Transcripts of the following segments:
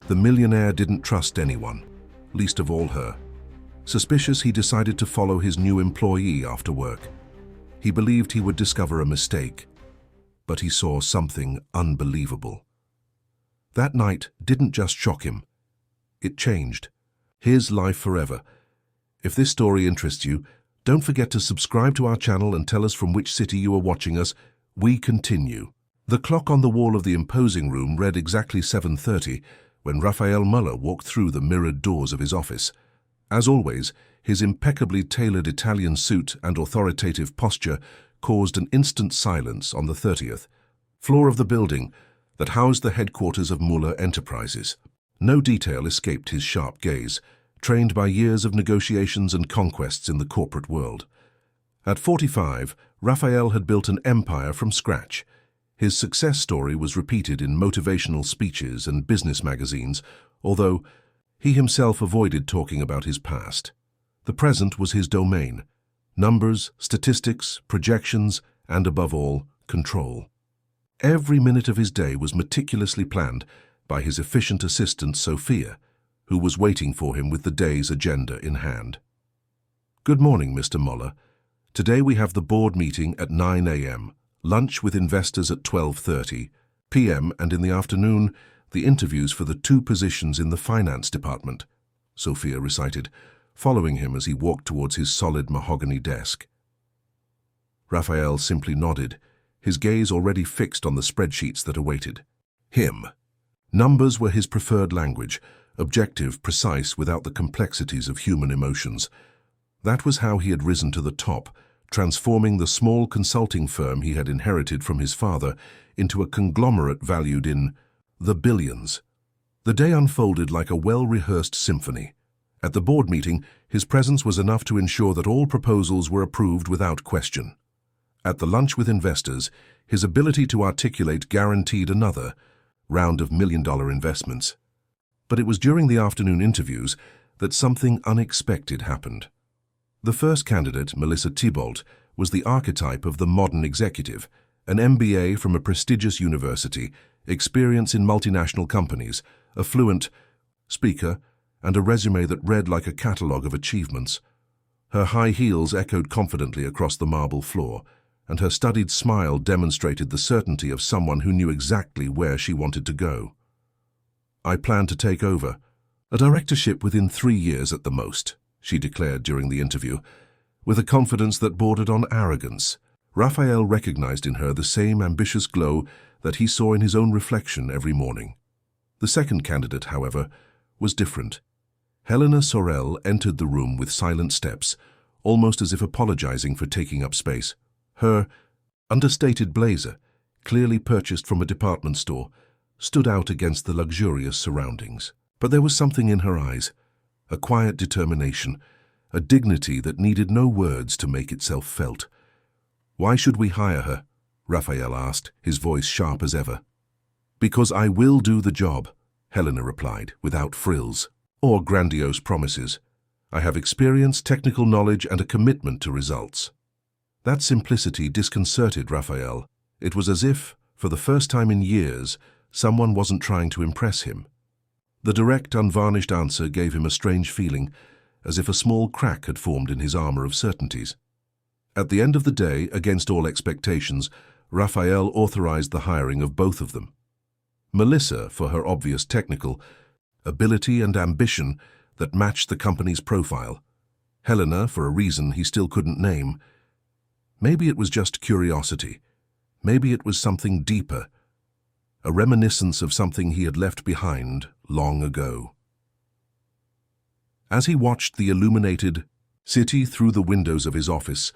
The millionaire didn't trust anyone, least of all her. Suspicious, he decided to follow his new employee after work. He believed he would discover a mistake, but he saw something unbelievable. That night didn't just shock him, it changed his life forever. If this story interests you, don't forget to subscribe to our channel and tell us from which city you are watching us. We continue. The clock on the wall of the imposing room read exactly 7:30 when Raphael Muller walked through the mirrored doors of his office. As always, his impeccably tailored Italian suit and authoritative posture caused an instant silence on the 30th floor of the building that housed the headquarters of Muller Enterprises. No detail escaped his sharp gaze, trained by years of negotiations and conquests in the corporate world. At 45, Raphael had built an empire from scratch. His success story was repeated in motivational speeches and business magazines, although he himself avoided talking about his past. The present was his domain: numbers, statistics, projections, and above all, control. Every minute of his day was meticulously planned by his efficient assistant Sophia, who was waiting for him with the day's agenda in hand. "Good morning, Mr. Muller. Today we have the board meeting at 9 a.m., lunch with investors at 12:30 p.m., and in the afternoon, the interviews for the 2 positions in the finance department," Sophia recited, following him as he walked towards his solid mahogany desk. Raphael simply nodded, his gaze already fixed on the spreadsheets that awaited him. Numbers were his preferred language, objective, precise, without the complexities of human emotions. That was how he had risen to the top, transforming the small consulting firm he had inherited from his father into a conglomerate valued in the billions. The day unfolded like a well-rehearsed symphony. At the board meeting, his presence was enough to ensure that all proposals were approved without question. At the lunch with investors, his ability to articulate guaranteed another round of million-dollar investments. But it was during the afternoon interviews that something unexpected happened. The first candidate, Melissa Thibault, was the archetype of the modern executive, an MBA from a prestigious university, experience in multinational companies, a fluent speaker, and a resume that read like a catalogue of achievements. Her high heels echoed confidently across the marble floor, and her studied smile demonstrated the certainty of someone who knew exactly where she wanted to go. "I plan to take over a directorship within 3 years at the most," she declared during the interview, with a confidence that bordered on arrogance. Raphael recognized in her the same ambitious glow that he saw in his own reflection every morning. The second candidate, however, was different. Helena Sorel entered the room with silent steps, almost as if apologizing for taking up space. Her understated blazer, clearly purchased from a department store, stood out against the luxurious surroundings. But there was something in her eyes, a quiet determination, a dignity that needed no words to make itself felt. "Why should we hire her?" Raphael asked, his voice sharp as ever. "Because I will do the job," Helena replied, without frills or grandiose promises. "I have experience, technical knowledge, and a commitment to results." That simplicity disconcerted Raphael. It was as if, for the first time in years, someone wasn't trying to impress him. The direct, unvarnished answer gave him a strange feeling, as if a small crack had formed in his armor of certainties. At the end of the day, against all expectations, Raphael authorized the hiring of both of them. Melissa, for her obvious technical ability and ambition that matched the company's profile. Helena, for a reason he still couldn't name. Maybe it was just curiosity. Maybe it was something deeper, a reminiscence of something he had left behind long ago. As he watched the illuminated city through the windows of his office,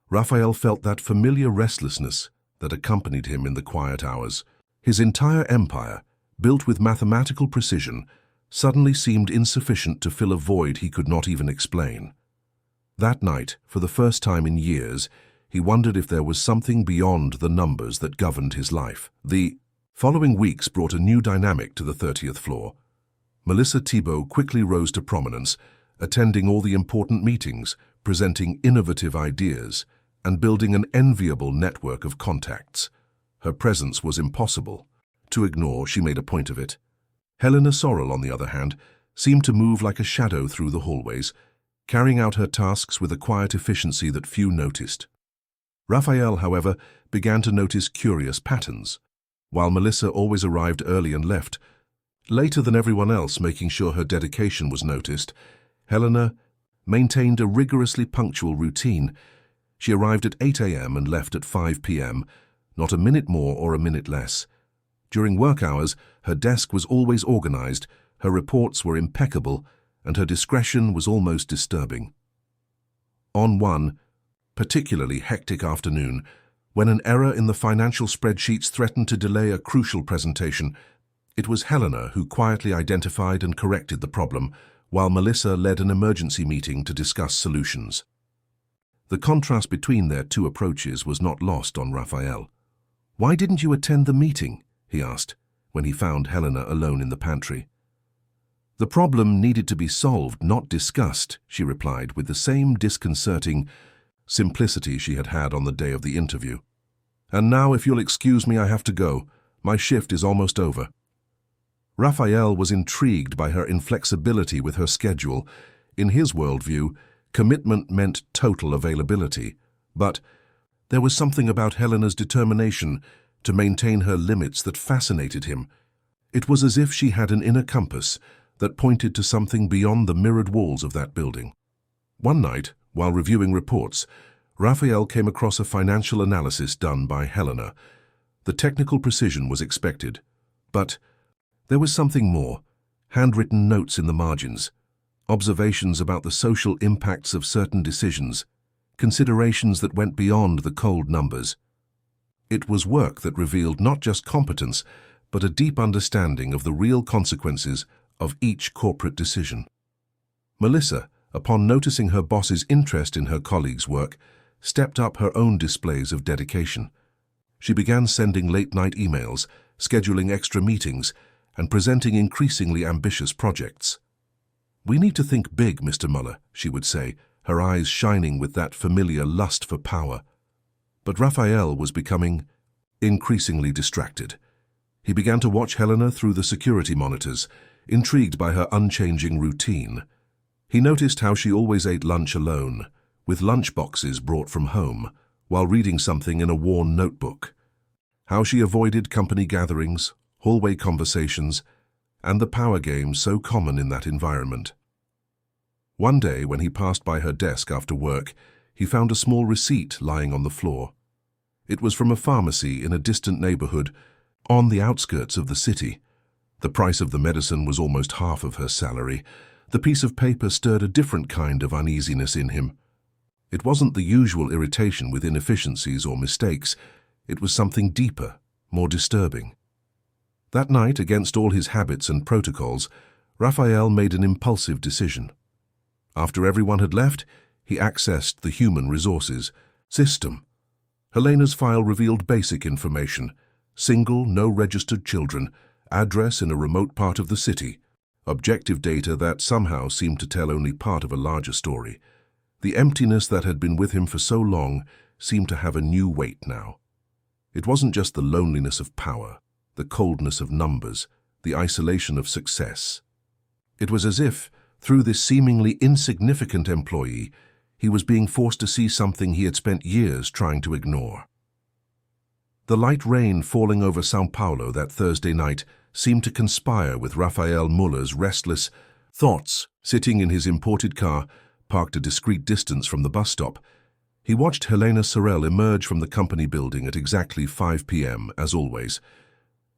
Raphael felt that familiar restlessness that accompanied him in the quiet hours. His entire empire, built with mathematical precision, suddenly seemed insufficient to fill a void he could not even explain. That night, for the first time in years, he wondered if there was something beyond the numbers that governed his life. The following weeks brought a new dynamic to the 30th floor. Melissa Thibault quickly rose to prominence, attending all the important meetings, presenting innovative ideas, and building an enviable network of contacts. Her presence was impossible to ignore. She made a point of it. Helena Sorrel, on the other hand, seemed to move like a shadow through the hallways, carrying out her tasks with a quiet efficiency that few noticed. Raphael, however, began to notice curious patterns. While Melissa always arrived early and left, later than everyone else, making sure her dedication was noticed, Helena maintained a rigorously punctual routine. She arrived at 8 a.m. and left at 5 p.m., not a minute more or a minute less. During work hours, her desk was always organized, her reports were impeccable, and her discretion was almost disturbing. On one particularly hectic afternoon, when an error in the financial spreadsheets threatened to delay a crucial presentation, it was Helena who quietly identified and corrected the problem, while Melissa led an emergency meeting to discuss solutions. The contrast between their two approaches was not lost on Raphael. "Why didn't you attend the meeting?" he asked, when he found Helena alone in the pantry. "The problem needed to be solved, not discussed," she replied with the same disconcerting simplicity she had had on the day of the interview. "And now, if you'll excuse me, I have to go. My shift is almost over." Raphael was intrigued by her inflexibility with her schedule. In his worldview, commitment meant total availability. But there was something about Helena's determination to maintain her limits that fascinated him. It was as if she had an inner compass that pointed to something beyond the mirrored walls of that building. One night, while reviewing reports, Raphael came across a financial analysis done by Helena. The technical precision was expected, but there was something more: handwritten notes in the margins, observations about the social impacts of certain decisions, considerations that went beyond the cold numbers. It was work that revealed not just competence, but a deep understanding of the real consequences of each corporate decision. Melissa, upon noticing her boss's interest in her colleagues' work, stepped up her own displays of dedication. She began sending late-night emails, scheduling extra meetings, and presenting increasingly ambitious projects. "We need to think big, Mr. Muller," she would say, her eyes shining with that familiar lust for power. But Raphael was becoming increasingly distracted. He began to watch Helena through the security monitors, intrigued by her unchanging routine. He noticed how she always ate lunch alone, with lunch boxes brought from home, while reading something in a worn notebook. How she avoided company gatherings, hallway conversations, and the power game so common in that environment. One day, when he passed by her desk after work, he found a small receipt lying on the floor. It was from a pharmacy in a distant neighborhood on the outskirts of the city. The price of the medicine was almost half of her salary. The piece of paper stirred a different kind of uneasiness in him. It wasn't the usual irritation with inefficiencies or mistakes. It was something deeper, more disturbing. That night, against all his habits and protocols, Raphael made an impulsive decision. After everyone had left, he accessed the human resources system. Helena's file revealed basic information: single, no registered children, address in a remote part of the city, objective data that somehow seemed to tell only part of a larger story. The emptiness that had been with him for so long seemed to have a new weight now. It wasn't just the loneliness of power, the coldness of numbers, the isolation of success. It was as if, through this seemingly insignificant employee, he was being forced to see something he had spent years trying to ignore. The light rain falling over São Paulo that Thursday night seemed to conspire with Raphael Muller's restless thoughts. Sitting in his imported car, parked a discreet distance from the bus stop, he watched Helena Sorrel emerge from the company building at exactly 5 p.m., as always.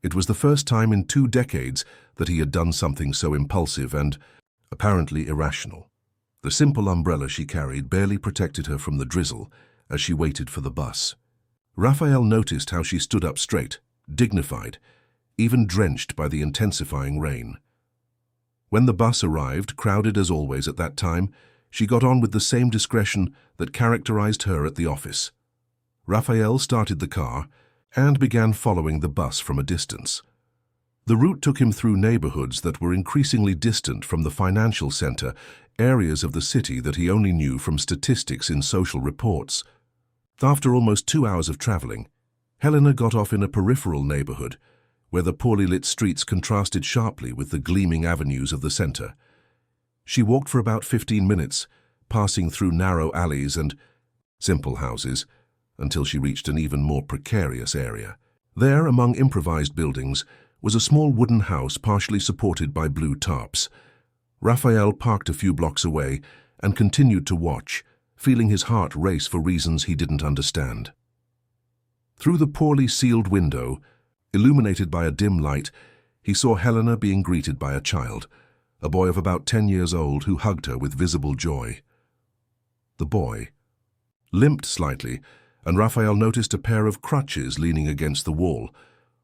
It was the first time in 2 decades that he had done something so impulsive and apparently irrational. The simple umbrella she carried barely protected her from the drizzle as she waited for the bus. Raphael noticed how she stood up straight, dignified, even drenched by the intensifying rain. When the bus arrived, crowded as always at that time, she got on with the same discretion that characterized her at the office. Raphael started the car and began following the bus from a distance. The route took him through neighborhoods that were increasingly distant from the financial center, areas of the city that he only knew from statistics in social reports. After almost 2 hours of traveling, Helena got off in a peripheral neighborhood, where the poorly lit streets contrasted sharply with the gleaming avenues of the center. She walked for about 15 minutes, passing through narrow alleys and simple houses, until she reached an even more precarious area. There, among improvised buildings, was a small wooden house partially supported by blue tarps. Raphael parked a few blocks away and continued to watch, feeling his heart race for reasons he didn't understand. Through the poorly sealed window, illuminated by a dim light, he saw Helena being greeted by a child, a boy of about 10 years old who hugged her with visible joy. The boy limped slightly, and Raphael noticed a pair of crutches leaning against the wall.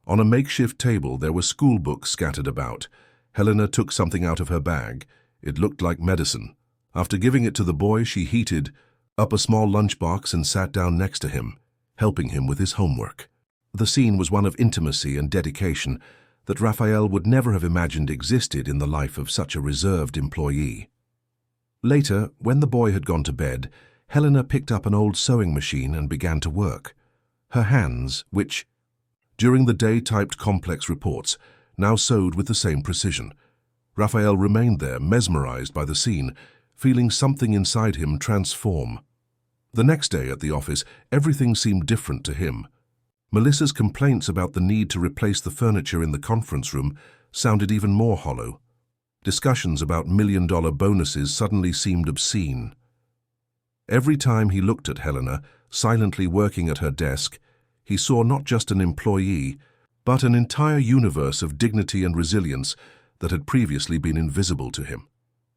On a makeshift table there were school books scattered about. Helena took something out of her bag. It looked like medicine. After giving it to the boy, she heated up a small lunchbox and sat down next to him, helping him with his homework. The scene was one of intimacy and dedication that Raphael would never have imagined existed in the life of such a reserved employee. Later, when the boy had gone to bed, Helena picked up an old sewing machine and began to work. Her hands, which, during the day typed complex reports, now sewed with the same precision. Raphael remained there, mesmerized by the scene, feeling something inside him transform. The next day at the office, everything seemed different to him. Melissa's complaints about the need to replace the furniture in the conference room sounded even more hollow. Discussions about million-dollar bonuses suddenly seemed obscene. Every time he looked at Helena, silently working at her desk, he saw not just an employee, but an entire universe of dignity and resilience that had previously been invisible to him.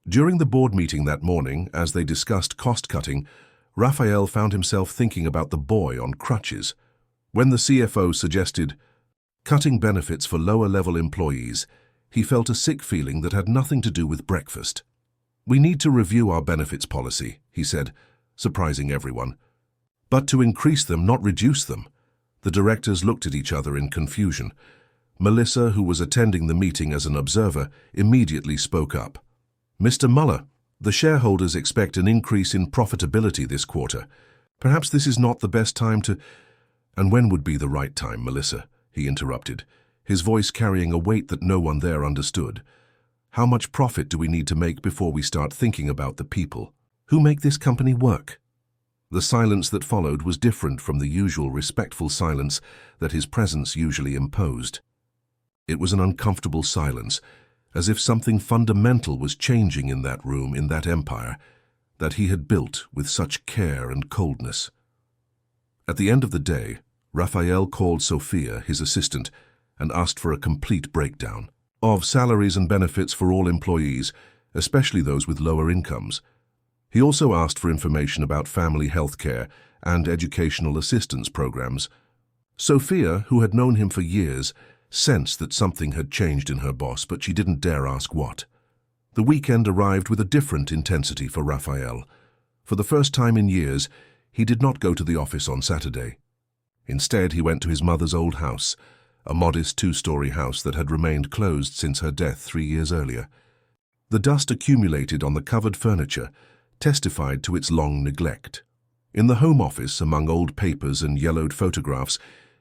During the board meeting that morning, as they discussed cost-cutting, Raphael found himself thinking about the boy on crutches. When the CFO suggested cutting benefits for lower-level employees, he felt a sick feeling that had nothing to do with breakfast. "We need to review our benefits policy," he said, surprising everyone. "But to increase them, not reduce them." The directors looked at each other in confusion. Melissa, who was attending the meeting as an observer, immediately spoke up. "Mr. Muller, the shareholders expect an increase in profitability this quarter. Perhaps this is not the best time to—" "And when would be the right time, Melissa?" he interrupted, his voice carrying a weight that no one there understood. "How much profit do we need to make before we start thinking about the people who make this company work?" The silence that followed was different from the usual respectful silence that his presence usually imposed. It was an uncomfortable silence, as if something fundamental was changing in that room, in that empire, that he had built with such care and coldness. At the end of the day, Raphael called Sophia, his assistant, and asked for a complete breakdown of salaries and benefits for all employees, especially those with lower incomes. He also asked for information about family health care and educational assistance programs. Sophia, who had known him for years, sensed that something had changed in her boss, but she didn't dare ask what. The weekend arrived with a different intensity for Raphael. For the first time in years, he did not go to the office on Saturday. Instead, he went to his mother's old house, a modest 2-story house that had remained closed since her death 3 years earlier. The dust accumulated on the covered furniture testified to its long neglect. In the home office, among old papers and yellowed photographs,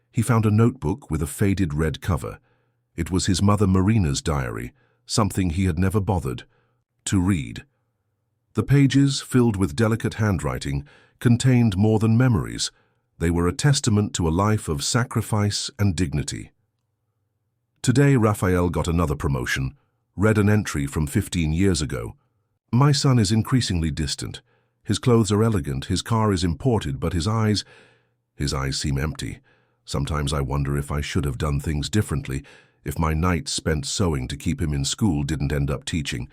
he found a notebook with a faded red cover. It was his mother Marina's diary, something he had never bothered to read. The pages, filled with delicate handwriting, contained more than memories. They were a testament to a life of sacrifice and dignity. Today, Raphael got another promotion, read an entry from 15 years ago. "My son is increasingly distant. His clothes are elegant, his car is imported, but his eyes seem empty. Sometimes I wonder if I should have done things differently, if my nights spent sewing to keep him in school didn't end up teaching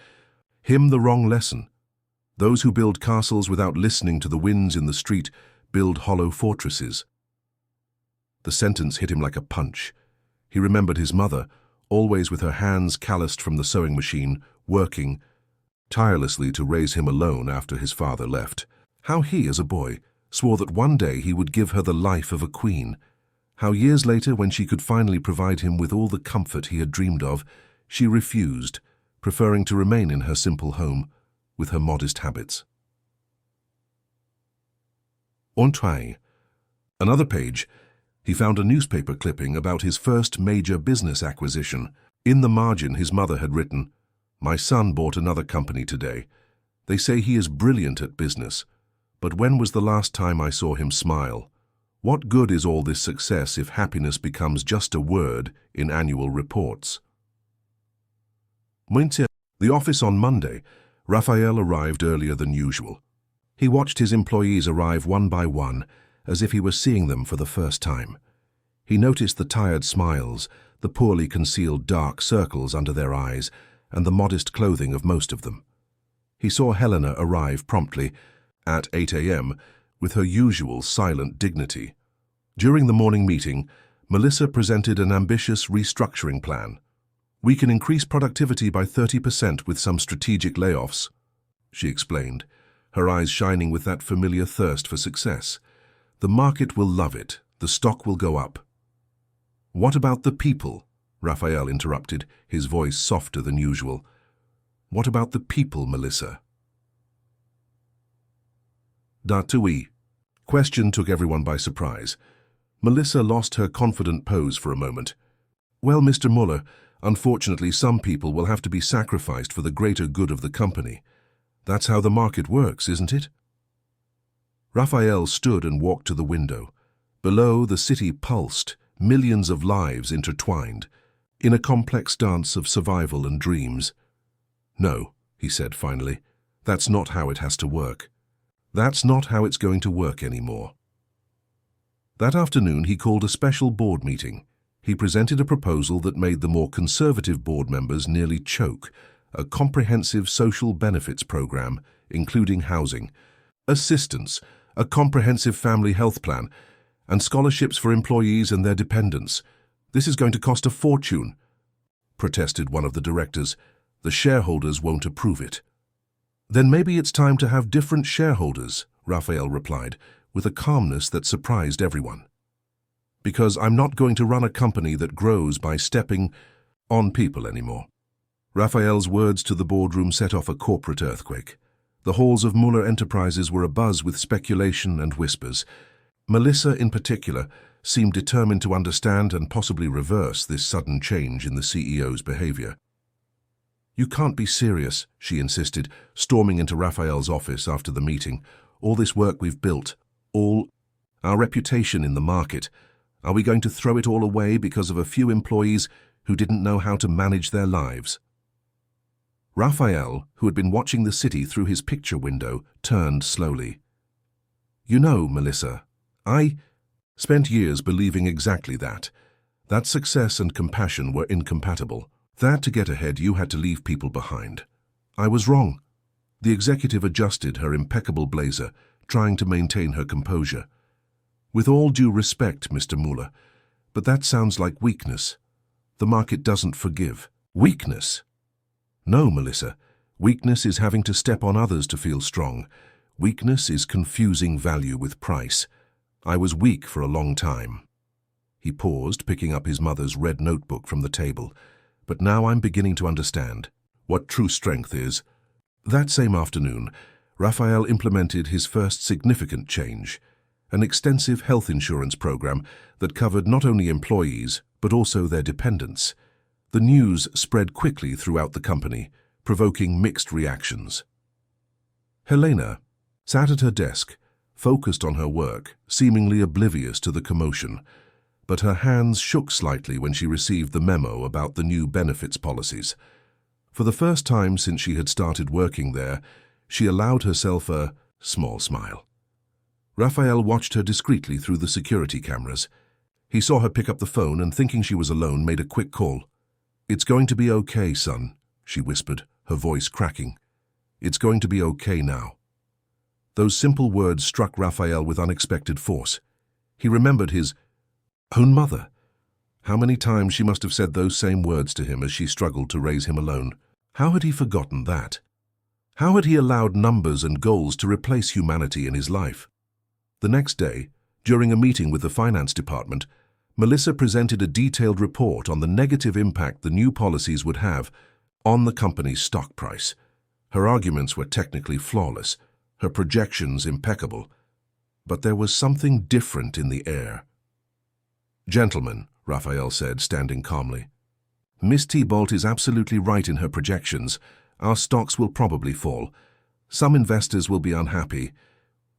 him the wrong lesson. Those who build castles without listening to the winds in the street build hollow fortresses." The sentence hit him like a punch. He remembered his mother, always with her hands calloused from the sewing machine, working tirelessly to raise him alone after his father left. How he, as a boy, swore that one day he would give her the life of a queen. How years later, when she could finally provide him with all the comfort he had dreamed of, she refused, preferring to remain in her simple home with her modest habits. Entrée. Another page, He found a newspaper clipping about his first major business acquisition. In the margin, his mother had written, "My son bought another company today. They say he is brilliant at business. But when was the last time I saw him smile? What good is all this success if happiness becomes just a word in annual reports?" The office on Monday, Raphael arrived earlier than usual. He watched his employees arrive one by one, as if he were seeing them for the first time. He noticed the tired smiles, the poorly concealed dark circles under their eyes, and the modest clothing of most of them. He saw Helena arrive promptly, at 8 a.m., with her usual silent dignity. During the morning meeting, Melissa presented an ambitious restructuring plan. "We can increase productivity by 30% with some strategic layoffs," she explained, her eyes shining with that familiar thirst for success. "The market will love it. The stock will go up." "What about the people?" Raphael interrupted, his voice softer than usual. "What about the people, Melissa?" "Da-tui." Question took everyone by surprise. Melissa lost her confident pose for a moment. "Well, Mr. Muller, unfortunately some people will have to be sacrificed for the greater good of the company. That's how the market works, isn't it?" Raphael stood and walked to the window. Below, the city pulsed, millions of lives intertwined, in a complex dance of survival and dreams. "No," he said finally, "that's not how it has to work. That's not how it's going to work anymore." That afternoon, he called a special board meeting. He presented a proposal that made the more conservative board members nearly choke: a comprehensive social benefits program, including housing, assistance, a comprehensive family health plan, and scholarships for employees and their dependents. "This is going to cost a fortune," protested one of the directors. "The shareholders won't approve it." "Then maybe it's time to have different shareholders," Raphael replied, with a calmness that surprised everyone. "Because I'm not going to run a company that grows by stepping on people anymore." Raphael's words to the boardroom set off a corporate earthquake. The halls of Muller Enterprises were abuzz with speculation and whispers. Melissa, in particular, seemed determined to understand and possibly reverse this sudden change in the CEO's behavior. "You can't be serious," she insisted, storming into Raphael's office after the meeting. "All this work we've built, all our reputation in the market, are we going to throw it all away because of a few employees who didn't know how to manage their lives?" Raphael, who had been watching the city through his picture window, turned slowly. "You know, Melissa, I spent years believing exactly that success and compassion were incompatible. That to get ahead you had to leave people behind. I was wrong." The executive adjusted her impeccable blazer, trying to maintain her composure. "With all due respect, Mr. Muller, but that sounds like weakness. The market doesn't forgive." "Weakness?" "No, Melissa. Weakness is having to step on others to feel strong. Weakness is confusing value with price. I was weak for a long time." He paused, picking up his mother's red notebook from the table. "But now I'm beginning to understand what true strength is." That same afternoon, Raphael implemented his first significant change: an extensive health insurance program that covered not only employees, but also their dependents. The news spread quickly throughout the company, provoking mixed reactions. Helena sat at her desk, focused on her work, seemingly oblivious to the commotion, but her hands shook slightly when she received the memo about the new benefits policies. For the first time since she had started working there, she allowed herself a small smile. Raphael watched her discreetly through the security cameras. He saw her pick up the phone and, thinking she was alone, made a quick call. "It's going to be okay, son," she whispered, her voice cracking. "It's going to be okay now." Those simple words struck Raphael with unexpected force. He remembered his own mother. How many times she must have said those same words to him as she struggled to raise him alone. How had he forgotten that? How had he allowed numbers and goals to replace humanity in his life? The next day, during a meeting with the finance department, Melissa presented a detailed report on the negative impact the new policies would have on the company's stock price. Her arguments were technically flawless, her projections impeccable, but there was something different in the air. Gentlemen, Raphael said, standing calmly. Miss T-Bolt is absolutely right in her projections. Our stocks will probably fall. Some investors will be unhappy.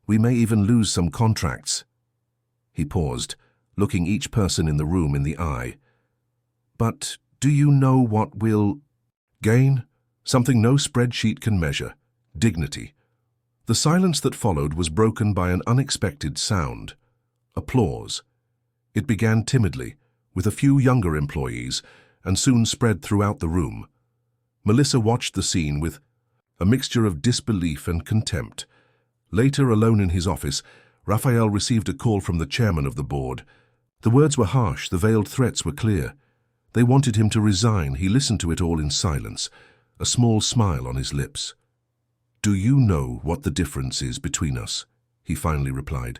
We may even lose some contracts. He paused, looking each person in the room in the eye. But do you know what we'll gain? Something no spreadsheet can measure. Dignity. The silence that followed was broken by an unexpected sound. Applause. It began timidly, with a few younger employees, and soon spread throughout the room. Melissa watched the scene with a mixture of disbelief and contempt. Later, alone in his office, Raphael received a call from the chairman of the board. The words were harsh, the veiled threats were clear. They wanted him to resign. He listened to it all in silence, a small smile on his lips. "Do you know what the difference is between us?" he finally replied.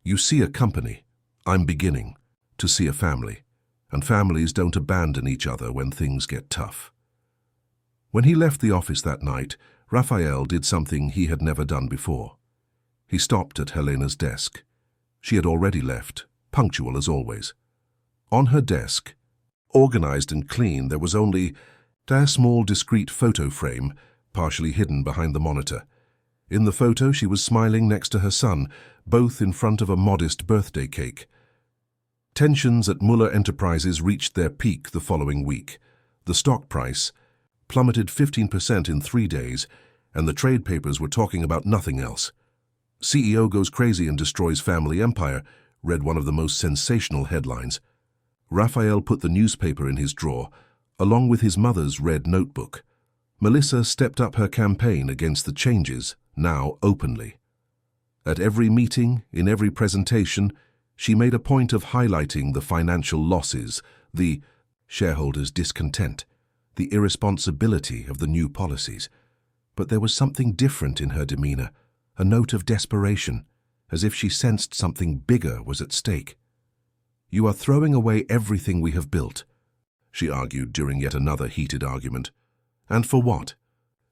"You see a company. I'm beginning to see a family, and families don't abandon each other when things get tough." When he left the office that night, Raphael did something he had never done before. He stopped at Helena's desk. She had already left, punctual as always. On her desk, organized and clean, there was only a small, discreet photo frame, partially hidden behind the monitor. In the photo, she was smiling next to her son, both in front of a modest birthday cake. Tensions at Muller Enterprises reached their peak the following week. The stock price plummeted 15% in 3 days, and the trade papers were talking about nothing else. "CEO goes crazy and destroys family empire," read one of the most sensational headlines. Raphael put the newspaper in his drawer, along with his mother's red notebook. Melissa stepped up her campaign against the changes, now openly. At every meeting, in every presentation, she made a point of highlighting the financial losses, the shareholders' discontent, the irresponsibility of the new policies. But there was something different in her demeanor, a note of desperation, as if she sensed something bigger was at stake. "You are throwing away everything we have built," she argued during yet another heated argument. "And for what?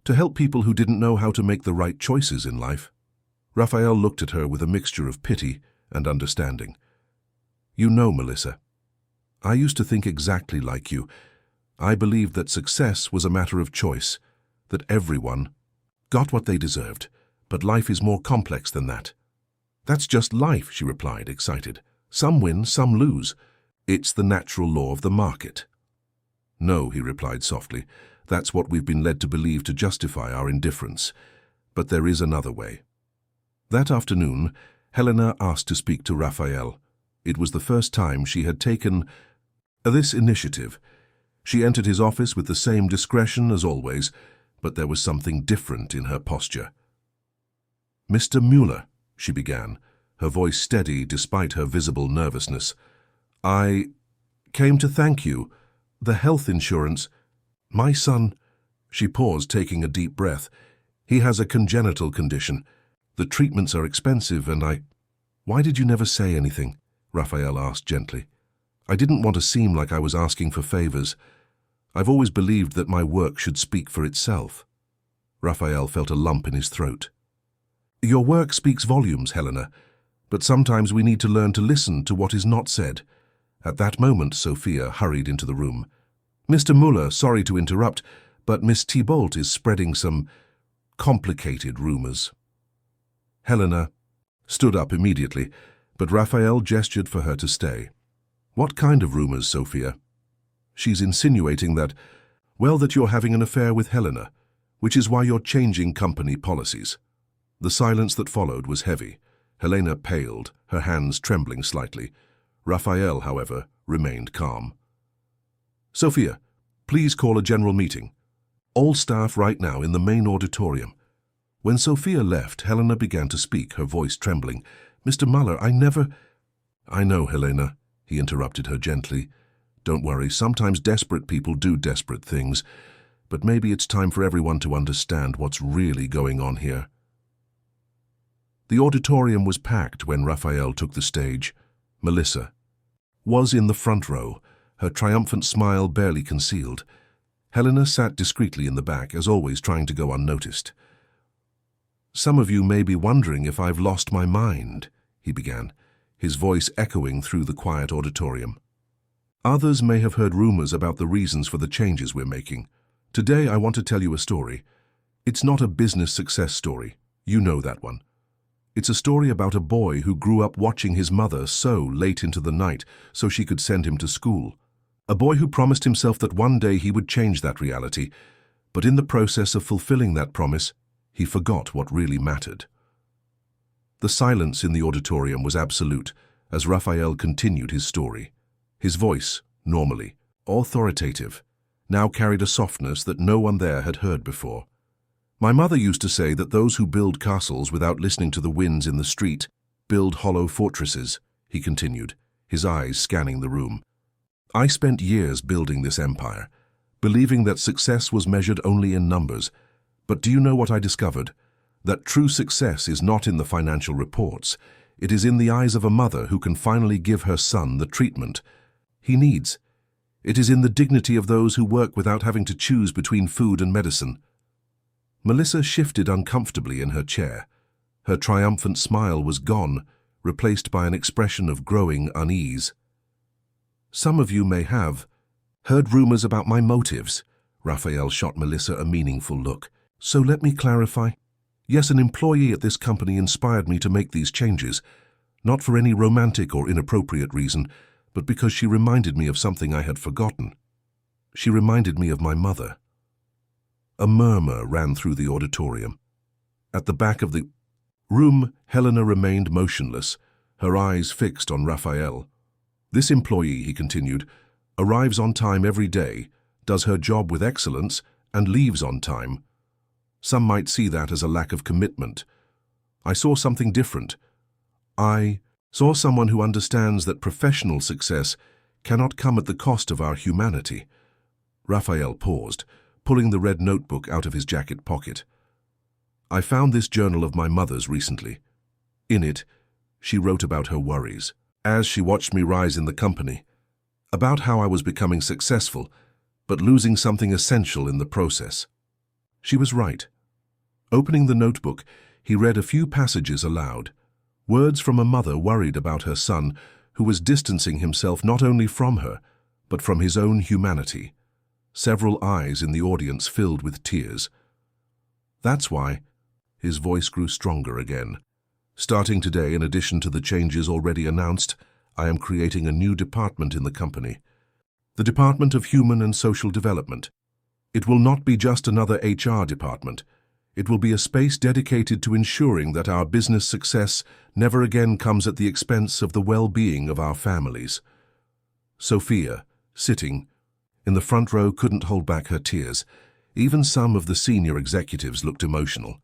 To help people who didn't know how to make the right choices in life?" Raphael looked at her with a mixture of pity and understanding. "You know, Melissa, I used to think exactly like you. I believed that success was a matter of choice, that everyone got what they deserved, but life is more complex than that." "That's just life," she replied, excited. "Some win, some lose. It's the natural law of the market." "No," he replied softly, "that's what we've been led to believe to justify our indifference. But there is another way." That afternoon, Helena asked to speak to Raphael. It was the first time she had taken this initiative. She entered his office with the same discretion as always, but there was something different in her posture. "Mr. Muller," she began, her voice steady despite her visible nervousness, "I came to thank you. The health insurance. My son—" She paused, taking a deep breath. "He has a congenital condition. The treatments are expensive, and I—" "Why did you never say anything?" Raphael asked gently. "I didn't want to seem like I was asking for favors. I've always believed that my work should speak for itself." Raphael felt a lump in his throat. "Your work speaks volumes, Helena, but sometimes we need to learn to listen to what is not said." At that moment, Sophia hurried into the room. "Mr. Muller, sorry to interrupt, but Miss T-Bolt is spreading some complicated rumors." Helena stood up immediately, but Raphael gestured for her to stay. "What kind of rumors, Sophia?" "She's insinuating that, well, that you're having an affair with Helena, which is why you're changing company policies." The silence that followed was heavy. Helena paled, her hands trembling slightly. Raphael, however, remained calm. "Sophia, please call a general meeting. All staff right now in the main auditorium." When Sophia left, Helena began to speak, her voice trembling. "Mr. Muller, I never—" "I know, Helena," he interrupted her gently. "Don't worry, sometimes desperate people do desperate things, but maybe it's time for everyone to understand what's really going on here." The auditorium was packed when Raphael took the stage. Melissa was in the front row, her triumphant smile barely concealed. Helena sat discreetly in the back, as always trying to go unnoticed. "Some of you may be wondering if I've lost my mind," he began, his voice echoing through the quiet auditorium. Others may have heard rumors about the reasons for the changes we're making. Today, I want to tell you a story. It's not a business success story. You know that one. It's a story about a boy who grew up watching his mother sew late into the night so she could send him to school. A boy who promised himself that one day he would change that reality, but in the process of fulfilling that promise, he forgot what really mattered. The silence in the auditorium was absolute as Raphael continued his story. His voice, normally authoritative, now carried a softness that no one there had heard before. My mother used to say that those who build castles without listening to the winds in the street build hollow fortresses, he continued, his eyes scanning the room. I spent years building this empire, believing that success was measured only in numbers. But do you know what I discovered? That true success is not in the financial reports. It is in the eyes of a mother who can finally give her son the treatment he needs. It is in the dignity of those who work without having to choose between food and medicine. Melissa shifted uncomfortably in her chair. Her triumphant smile was gone, replaced by an expression of growing unease. Some of you may have heard rumors about my motives. Raphael shot Melissa a meaningful look. So let me clarify. Yes, an employee at this company inspired me to make these changes, not for any romantic or inappropriate reason, but because she reminded me of something I had forgotten. She reminded me of my mother. A murmur ran through the auditorium. At the back of the room, Helena remained motionless, her eyes fixed on Raphael. This employee, he continued, arrives on time every day, does her job with excellence, and leaves on time. Some might see that as a lack of commitment. I saw something different. I saw someone who understands that professional success cannot come at the cost of our humanity. Raphael paused, pulling the red notebook out of his jacket pocket. I found this journal of my mother's recently. In it, she wrote about her worries, as she watched me rise in the company, about how I was becoming successful, but losing something essential in the process. She was right. Opening the notebook, he read a few passages aloud, words from a mother worried about her son, who was distancing himself not only from her, but from his own humanity. Several eyes in the audience filled with tears. That's why, his voice grew stronger again. Starting today, in addition to the changes already announced, I am creating a new department in the company. The Department of Human and Social Development. It will not be just another HR department. It will be a space dedicated to ensuring that our business success never again comes at the expense of the well-being of our families. Sophia, sitting in the front row, couldn't hold back her tears. Even some of the senior executives looked emotional.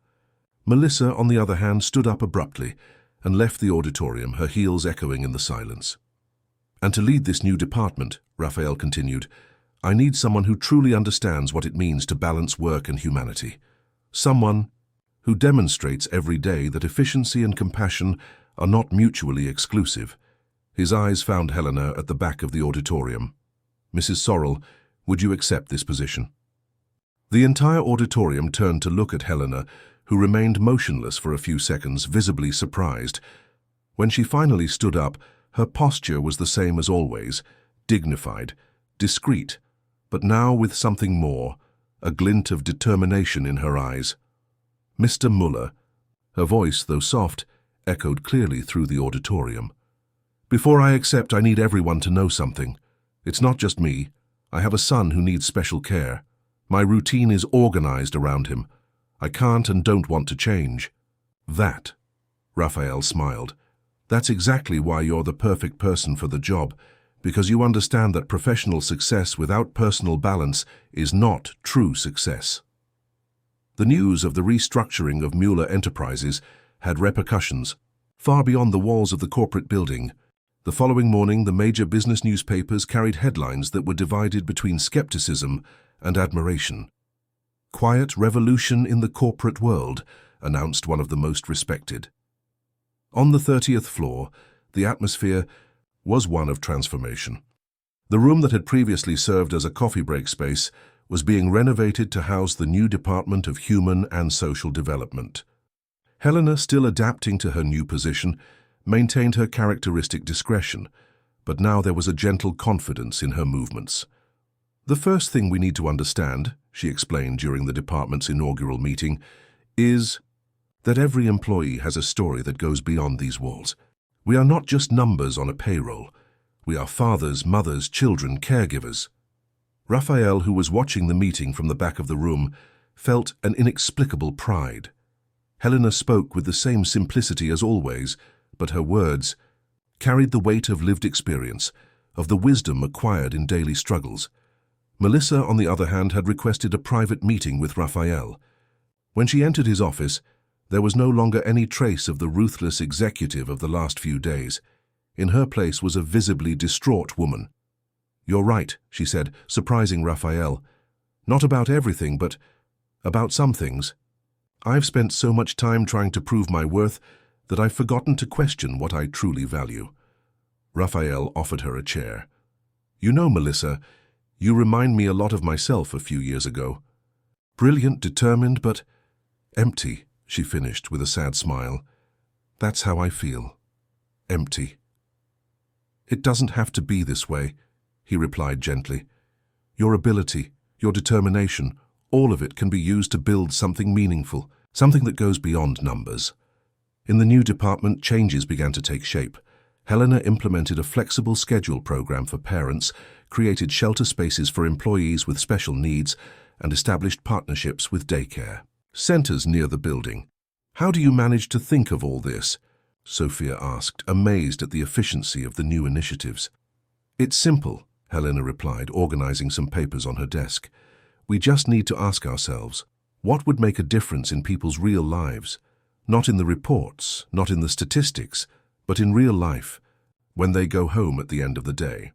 Melissa, on the other hand, stood up abruptly and left the auditorium, her heels echoing in the silence. And to lead this new department, Raphael continued, I need someone who truly understands what it means to balance work and humanity. Someone who demonstrates every day that efficiency and compassion are not mutually exclusive. His eyes found Helena at the back of the auditorium. Mrs. Sorrell, would you accept this position? The entire auditorium turned to look at Helena, who remained motionless for a few seconds, visibly surprised. When she finally stood up, her posture was the same as always, dignified, discreet, but now with something more, a glint of determination in her eyes. Mr. Muller, her voice, though soft, echoed clearly through the auditorium. Before I accept, I need everyone to know something. It's not just me. I have a son who needs special care. My routine is organized around him. I can't and don't want to change. That, Raphael smiled. That's exactly why you're the perfect person for the job, because you understand that professional success without personal balance is not true success. The news of the restructuring of Mueller Enterprises had repercussions far beyond the walls of the corporate building. The following morning, the major business newspapers carried headlines that were divided between skepticism and admiration. Quiet revolution in the corporate world, announced one of the most respected. On the 30th floor, the atmosphere was one of transformation. The room that had previously served as a coffee break space was being renovated to house the new Department of Human and Social Development. Helena, still adapting to her new position, maintained her characteristic discretion, but now there was a gentle confidence in her movements. "The first thing we need to understand," she explained during the department's inaugural meeting, "is that every employee has a story that goes beyond these walls. We are not just numbers on a payroll. We are fathers, mothers, children, caregivers." Raphael, who was watching the meeting from the back of the room, felt an inexplicable pride. Helena spoke with the same simplicity as always, but her words carried the weight of lived experience, of the wisdom acquired in daily struggles. Melissa, on the other hand, had requested a private meeting with Raphael. When she entered his office, there was no longer any trace of the ruthless executive of the last few days. In her place was a visibly distraught woman. "You're right," she said, surprising Raphael. "Not about everything, but about some things. I've spent so much time trying to prove my worth that I've forgotten to question what I truly value." Raphael offered her a chair. "You know, Melissa, you remind me a lot of myself a few years ago. Brilliant, determined, but empty," she finished with a sad smile. "That's how I feel. Empty." "It doesn't have to be this way," he replied gently. "Your ability, your determination, all of it can be used to build something meaningful, something that goes beyond numbers." In the new department, changes began to take shape. Helena implemented a flexible schedule program for parents, created shelter spaces for employees with special needs, and established partnerships with daycare centers near the building. "How do you manage to think of all this?" Sophia asked, amazed at the efficiency of the new initiatives. "It's simple," Helena replied, organizing some papers on her desk. "We just need to ask ourselves, what would make a difference in people's real lives? Not in the reports, not in the statistics, but in real life, when they go home at the end of the day."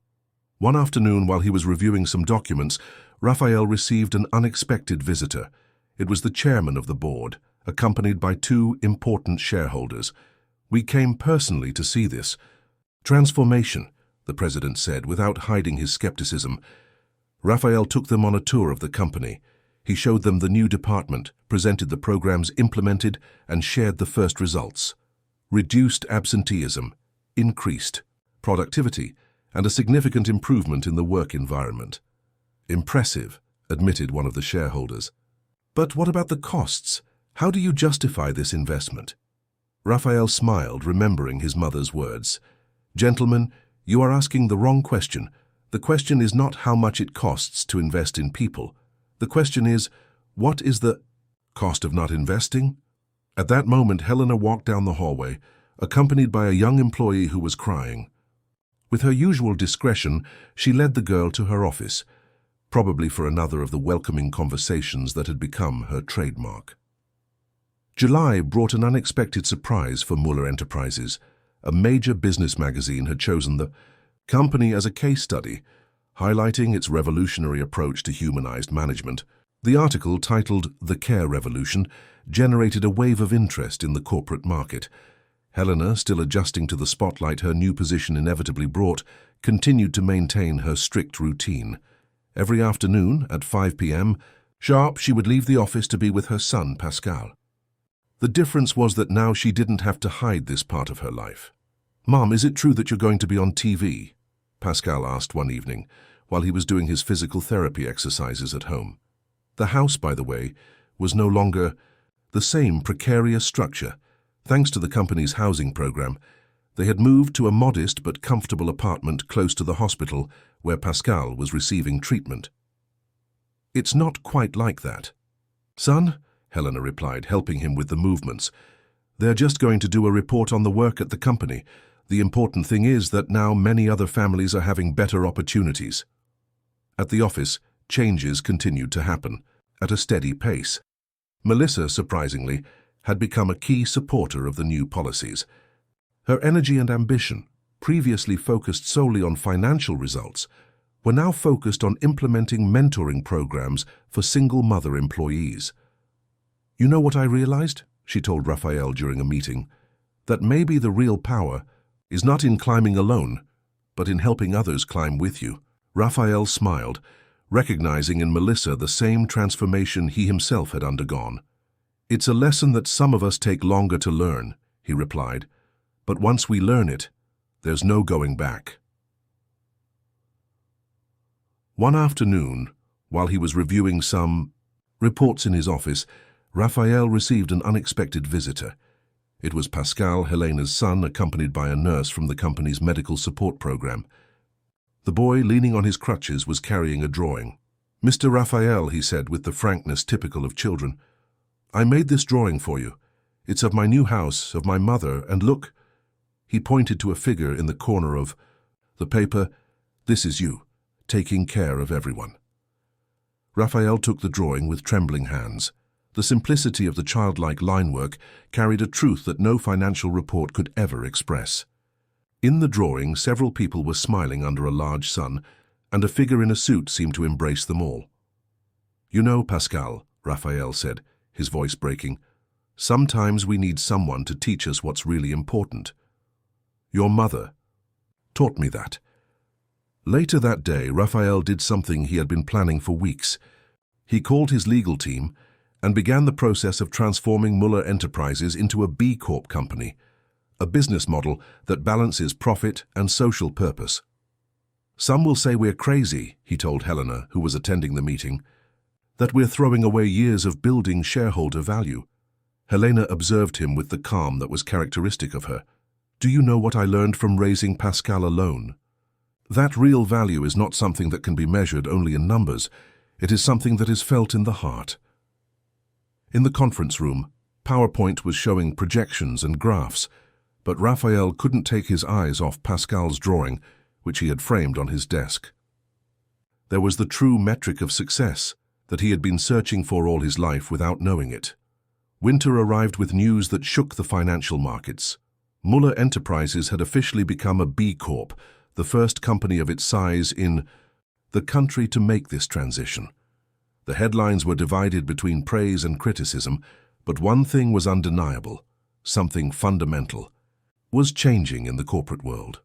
One afternoon, while he was reviewing some documents, Raphael received an unexpected visitor. It was the chairman of the board, accompanied by two important shareholders. "We came personally to see this transformation," the president said, without hiding his skepticism. Raphael took them on a tour of the company. He showed them the new department, presented the programs implemented, and shared the first results. Reduced absenteeism, increased productivity, and a significant improvement in the work environment. "Impressive," admitted one of the shareholders. "But what about the costs? How do you justify this investment?" Raphael smiled, remembering his mother's words. "Gentlemen, you are asking the wrong question. The question is not how much it costs to invest in people. The question is, what is the cost of not investing?" At that moment, Helena walked down the hallway, accompanied by a young employee who was crying. With her usual discretion, she led the girl to her office, probably for another of the welcoming conversations that had become her trademark. July brought an unexpected surprise for Muller Enterprises. A major business magazine had chosen the company as a case study, highlighting its revolutionary approach to humanized management. The article, titled "The Care Revolution," generated a wave of interest in the corporate market. Helena, still adjusting to the spotlight her new position inevitably brought, continued to maintain her strict routine. Every afternoon, at 5 p.m. sharp, she would leave the office to be with her son, Pascal. The difference was that now she didn't have to hide this part of her life. "Mom, is it true that you're going to be on TV?" Pascal asked one evening, while he was doing his physical therapy exercises at home. The house, by the way, was no longer the same precarious structure. Thanks to the company's housing program, they had moved to a modest but comfortable apartment close to the hospital where Pascal was receiving treatment. "It's not quite like that." "Son," Helena replied, helping him with the movements, "they're just going to do a report on the work at the company. The important thing is that now many other families are having better opportunities." At the office, changes continued to happen, at a steady pace. Melissa, surprisingly, had become a key supporter of the new policies. Her energy and ambition, previously focused solely on financial results, were now focused on implementing mentoring programs for single mother employees. "You know what I realized?" she told Raphael during a meeting. "That maybe the real power is not in climbing alone, but in helping others climb with you." Raphael smiled, recognizing in Melissa the same transformation he himself had undergone. "It's a lesson that some of us take longer to learn," he replied, But once we learn it, there's no going back. One afternoon, while he was reviewing some reports in his office, Raphael received an unexpected visitor. It was Pascal, Helena's son, accompanied by a nurse from the company's medical support program. The boy, leaning on his crutches, was carrying a drawing. "Mr. Raphael," he said with the frankness typical of children, "I made this drawing for you. It's of my new house, of my mother, and look." He pointed to a figure in the corner of the paper. "This is you, taking care of everyone." Raphael took the drawing with trembling hands. The simplicity of the childlike linework carried a truth that no financial report could ever express. In the drawing, several people were smiling under a large sun, and a figure in a suit seemed to embrace them all. "You know, Pascal," Raphael said, his voice breaking, "sometimes we need someone to teach us what's really important. Your mother taught me that." Later that day, Raphael did something he had been planning for weeks. He called his legal team and began the process of transforming Muller Enterprises into a B Corp company, a business model that balances profit and social purpose. "Some will say we're crazy," he told Helena, who was attending the meeting, "that we're throwing away years of building shareholder value." Helena observed him with the calm that was characteristic of her. "Do you know what I learned from raising Pascal alone? That real value is not something that can be measured only in numbers. It is something that is felt in the heart." In the conference room, PowerPoint was showing projections and graphs, but Raphael couldn't take his eyes off Pascal's drawing, which he had framed on his desk. There was the true metric of success that he had been searching for all his life without knowing it. Winter arrived with news that shook the financial markets. Muller Enterprises had officially become a B Corp, the first company of its size in the country to make this transition. The headlines were divided between praise and criticism, but one thing was undeniable: something fundamental was changing in the corporate world.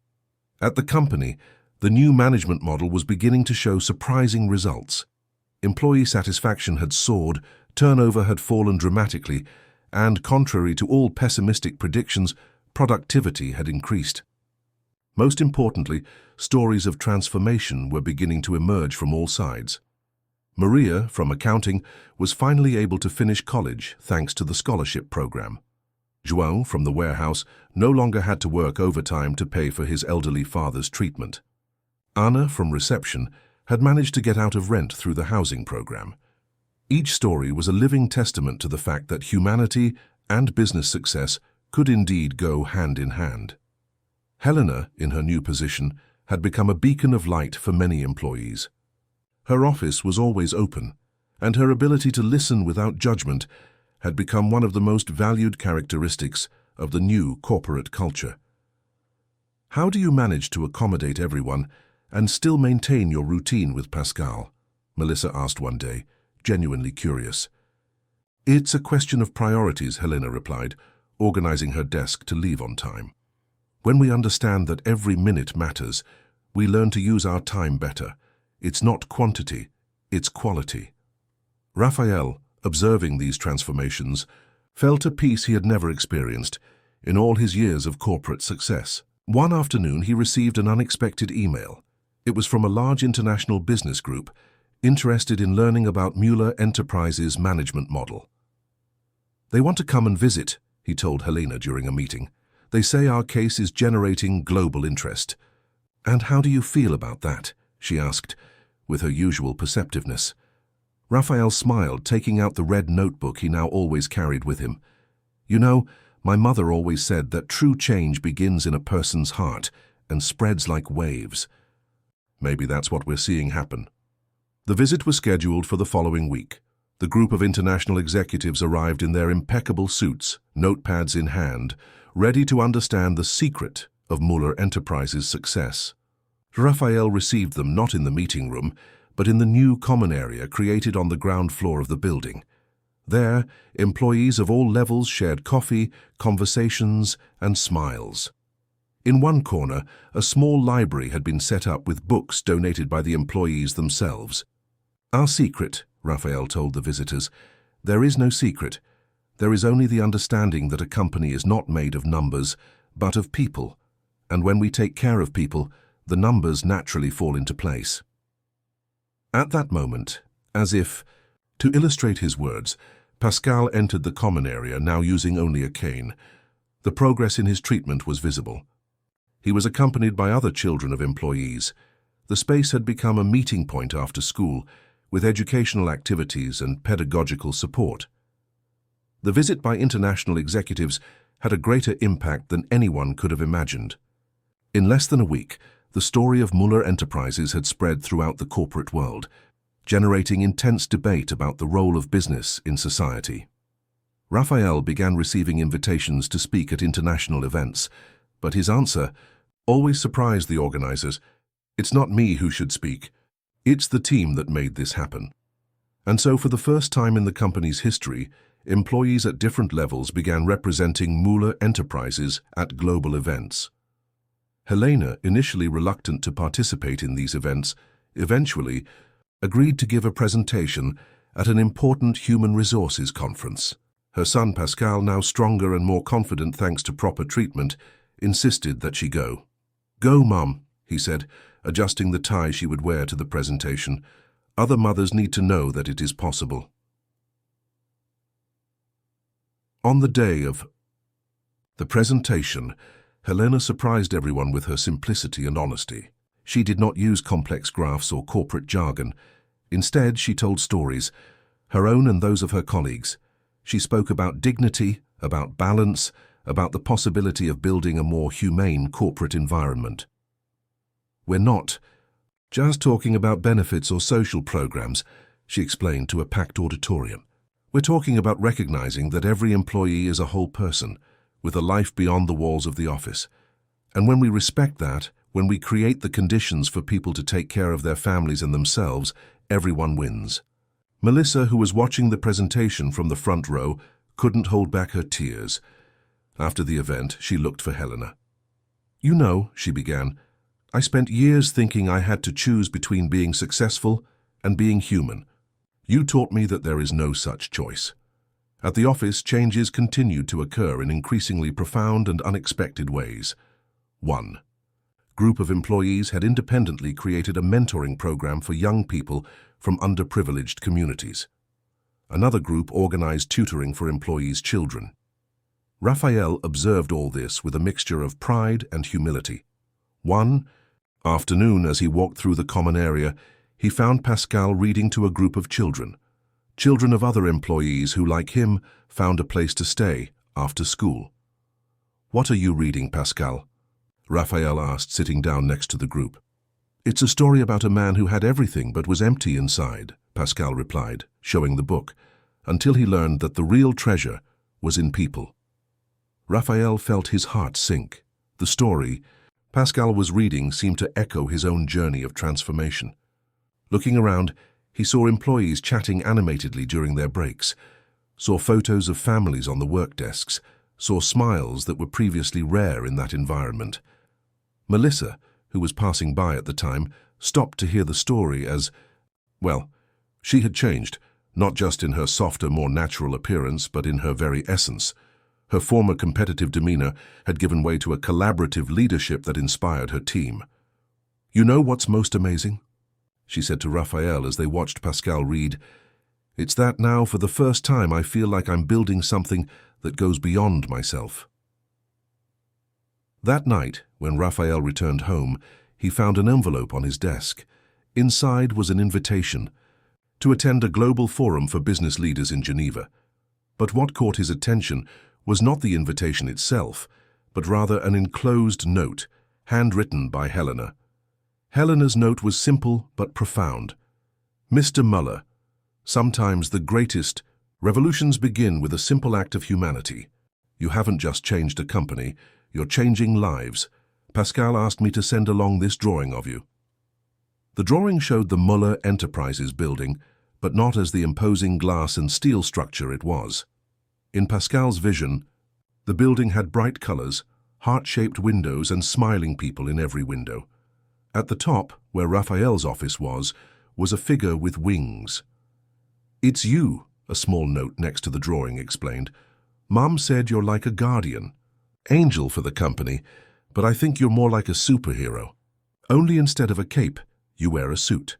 At the company, the new management model was beginning to show surprising results. Employee satisfaction had soared, turnover had fallen dramatically, and, contrary to all pessimistic predictions, productivity had increased. Most importantly, stories of transformation were beginning to emerge from all sides. Maria, from accounting, was finally able to finish college thanks to the scholarship program. João, from the warehouse, no longer had to work overtime to pay for his elderly father's treatment. Anna, from reception, had managed to get out of rent through the housing program. Each story was a living testament to the fact that humanity and business success could indeed go hand in hand. Helena, in her new position, had become a beacon of light for many employees. Her office was always open, and her ability to listen without judgment had become one of the most valued characteristics of the new corporate culture. "How do you manage to accommodate everyone and still maintain your routine with Pascal?" Melissa asked one day, genuinely curious. "It's a question of priorities," Helena replied, organizing her desk to leave on time. "When we understand that every minute matters, we learn to use our time better. It's not quantity, it's quality." Raphael, observing these transformations, felt a peace he had never experienced in all his years of corporate success. One afternoon, he received an unexpected email. It was from a large international business group interested in learning about Muller Enterprises' management model. "They want to come and visit," he told Helena during a meeting. "They say our case is generating global interest." "And how do you feel about that?" she asked, with her usual perceptiveness. Raphael smiled, taking out the red notebook he now always carried with him. "You know, my mother always said that true change begins in a person's heart and spreads like waves. Maybe that's what we're seeing happen." The visit was scheduled for the following week. The group of international executives arrived in their impeccable suits, notepads in hand, ready to understand the secret of Muller Enterprises' success. Raphael received them not in the meeting room, but in the new common area created on the ground floor of the building. There, employees of all levels shared coffee, conversations, and smiles. In one corner, a small library had been set up with books donated by the employees themselves. "Our secret," Raphael told the visitors, "there is no secret. There is only the understanding that a company is not made of numbers, but of people. And when we take care of people, the numbers naturally fall into place. At that moment, as if to illustrate his words, Pascal entered the common area, now using only a cane. The progress in his treatment was visible. He was accompanied by other children of employees. The space had become a meeting point after school, with educational activities and pedagogical support. The visit by international executives had a greater impact than anyone could have imagined. In less than a week, the story of Muller Enterprises had spread throughout the corporate world, generating intense debate about the role of business in society. Raphael began receiving invitations to speak at international events, but his answer always surprised the organizers. "It's not me who should speak. It's the team that made this happen." And so for the first time in the company's history, employees at different levels began representing Muller Enterprises at global events. Helena, initially reluctant to participate in these events, eventually agreed to give a presentation at an important human resources conference. Her son Pascal, now stronger and more confident thanks to proper treatment, insisted that she go. "Go, Mom," he said, adjusting the tie she would wear to the presentation. "Other mothers need to know that it is possible." On the day of the presentation, Helena surprised everyone with her simplicity and honesty. She did not use complex graphs or corporate jargon. Instead, she told stories, her own and those of her colleagues. She spoke about dignity, about balance, about the possibility of building a more humane corporate environment. "We're not just talking about benefits or social programs," she explained to a packed auditorium. "We're talking about recognizing that every employee is a whole person, with a life beyond the walls of the office. And when we respect that, when we create the conditions for people to take care of their families and themselves, everyone wins." Melissa, who was watching the presentation from the front row, couldn't hold back her tears. After the event, she looked for Helena. "You know," she began, "I spent years thinking I had to choose between being successful and being human. You taught me that there is no such choice." At the office, changes continued to occur in increasingly profound and unexpected ways. 1. Group of employees had independently created a mentoring program for young people from underprivileged communities. Another group organized tutoring for employees' children. Raphael observed all this with a mixture of pride and humility. One afternoon, as he walked through the common area, he found Pascal reading to a group of children of other employees who, like him, found a place to stay after school. "What are you reading, Pascal?" Raphael asked, sitting down next to the group. "It's a story about a man who had everything but was empty inside," Pascal replied, showing the book, until he learned that the real treasure was in people. Raphael felt his heart sink. The story Pascal was reading seemed to echo his own journey of transformation. Looking around, he saw employees chatting animatedly during their breaks, saw photos of families on the work desks, saw smiles that were previously rare in that environment. Melissa, who was passing by at the time, stopped to hear the story as, well, she had changed, not just in her softer, more natural appearance, but in her very essence. Her former competitive demeanor had given way to a collaborative leadership that inspired her team. "You know what's most amazing?" she said to Raphael as they watched Pascal read. "It's that now, for the first time, I feel like I'm building something that goes beyond myself." That night, when Raphael returned home, he found an envelope on his desk. Inside was an invitation to attend a global forum for business leaders in Geneva. But what caught his attention was not the invitation itself, but rather an enclosed note, handwritten by Helena. Helena's note was simple but profound. "Mr. Muller, sometimes the greatest revolutions begin with a simple act of humanity. You haven't just changed a company, you're changing lives. Pascal asked me to send along this drawing of you." The drawing showed the Muller Enterprises building, but not as the imposing glass and steel structure it was. In Pascal's vision, the building had bright colors, heart-shaped windows, and smiling people in every window. At the top, where Raphael's office was a figure with wings. "It's you," a small note next to the drawing explained. "Mom said you're like a guardian. angel for the company, but I think you're more like a superhero. Only instead of a cape, you wear a suit."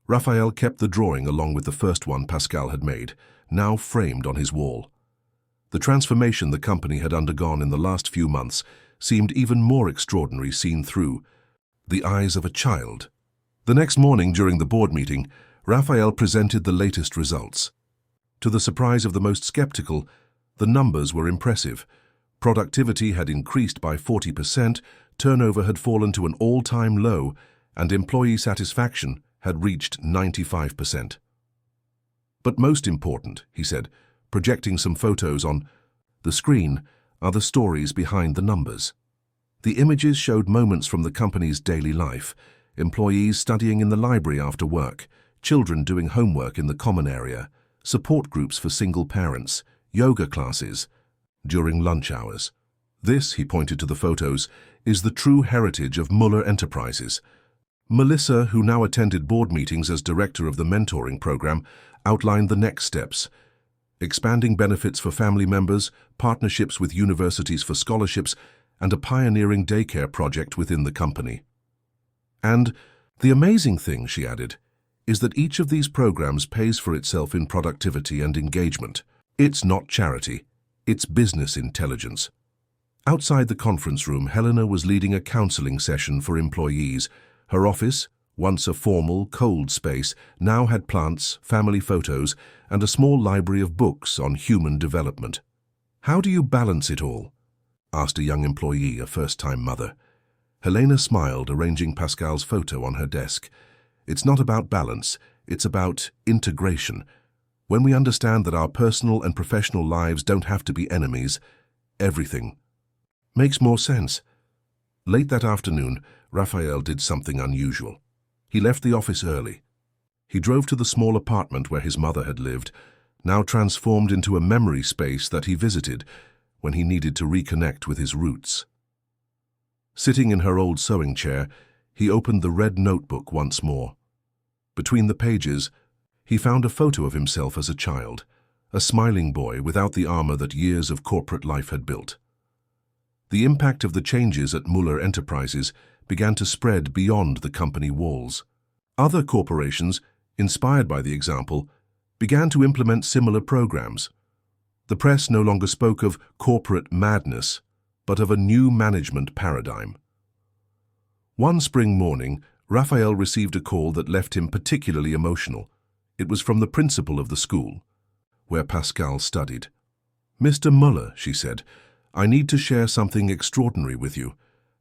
Raphael kept the drawing along with the first one Pascal had made, now framed on his wall. The transformation the company had undergone in the last few months seemed even more extraordinary seen through the eyes of a child. The next morning during the board meeting, Raphael presented the latest results. To the surprise of the most skeptical, the numbers were impressive. Productivity had increased by 40%, turnover had fallen to an all-time low, and employee satisfaction had reached 95%. "But most important," he said, projecting some photos on the screen, "are the stories behind the numbers." The images showed moments from the company's daily life: employees studying in the library after work, children doing homework in the common area, support groups for single parents, yoga classes during lunch hours. This, he pointed to the photos, is the true heritage of Muller Enterprises. Melissa, who now attended board meetings as director of the mentoring program, outlined the next steps: expanding benefits for family members, partnerships with universities for scholarships, and a pioneering daycare project within the company. "And the amazing thing," she added, "is that each of these programs pays for itself in productivity and engagement. It's not charity, it's business intelligence." Outside the conference room, Helena was leading a counseling session for employees. Her office, once a formal, cold space, now had plants, family photos, and a small library of books on human development. "How do you balance it all?" asked a young employee, a first-time mother. Helena smiled, arranging Pascal's photo on her desk. "It's not about balance, it's about integration. When we understand that our personal and professional lives don't have to be enemies, everything makes more sense." Late that afternoon, Raphael did something unusual. He left the office early. He drove to the small apartment where his mother had lived, now transformed into a memory space that he visited when he needed to reconnect with his roots. Sitting in her old sewing chair, he opened the red notebook once more. Between the pages, he found a photo of himself as a child, a smiling boy without the armor that years of corporate life had built. The impact of the changes at Muller Enterprises began to spread beyond the company walls. Other corporations, inspired by the example, began to implement similar programs. The press no longer spoke of corporate madness, but of a new management paradigm. One spring morning, Raphael received a call that left him particularly emotional. It was from the principal of the school, where Pascal studied. "Mr. Muller," she said, "I need to share something extraordinary with you.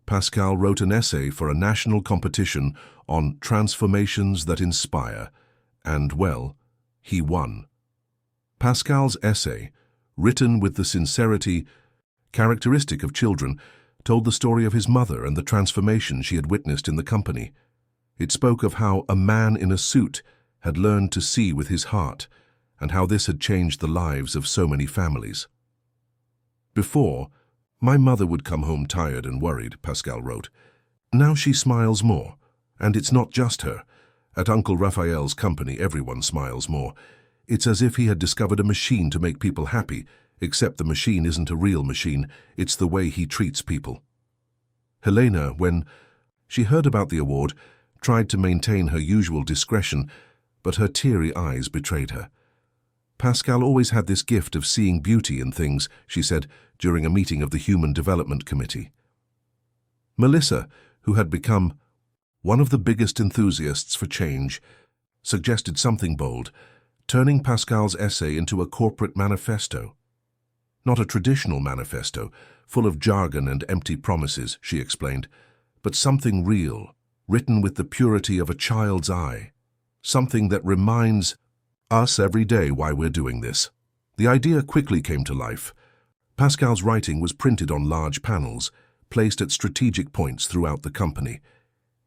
Pascal wrote an essay for a national competition on transformations that inspire, and, well, he won." Pascal's essay, written with the sincerity characteristic of children, told the story of his mother and the transformation she had witnessed in the company. It spoke of how a man in a suit had learned to see with his heart, and how this had changed the lives of so many families. "Before, my mother would come home tired and worried," Pascal wrote. "Now she smiles more, and it's not just her. At Uncle Raphael's company, everyone smiles more. It's as if he had discovered a machine to make people happy, except the machine isn't a real machine, it's the way he treats people." Helena, when she heard about the award, tried to maintain her usual discretion, but her teary eyes betrayed her. "Pascal always had this gift of seeing beauty in things," she said during a meeting of the Human Development Committee. Melissa, who had become one of the biggest enthusiasts for change, suggested something bold: turning Pascal's essay into a corporate manifesto. "Not a traditional manifesto, full of jargon and empty promises," she explained, "but something real, written with the purity of a child's eye. Something that reminds us every day why we're doing this." The idea quickly came to life. Pascal's writing was printed on large panels, placed at strategic points throughout the company.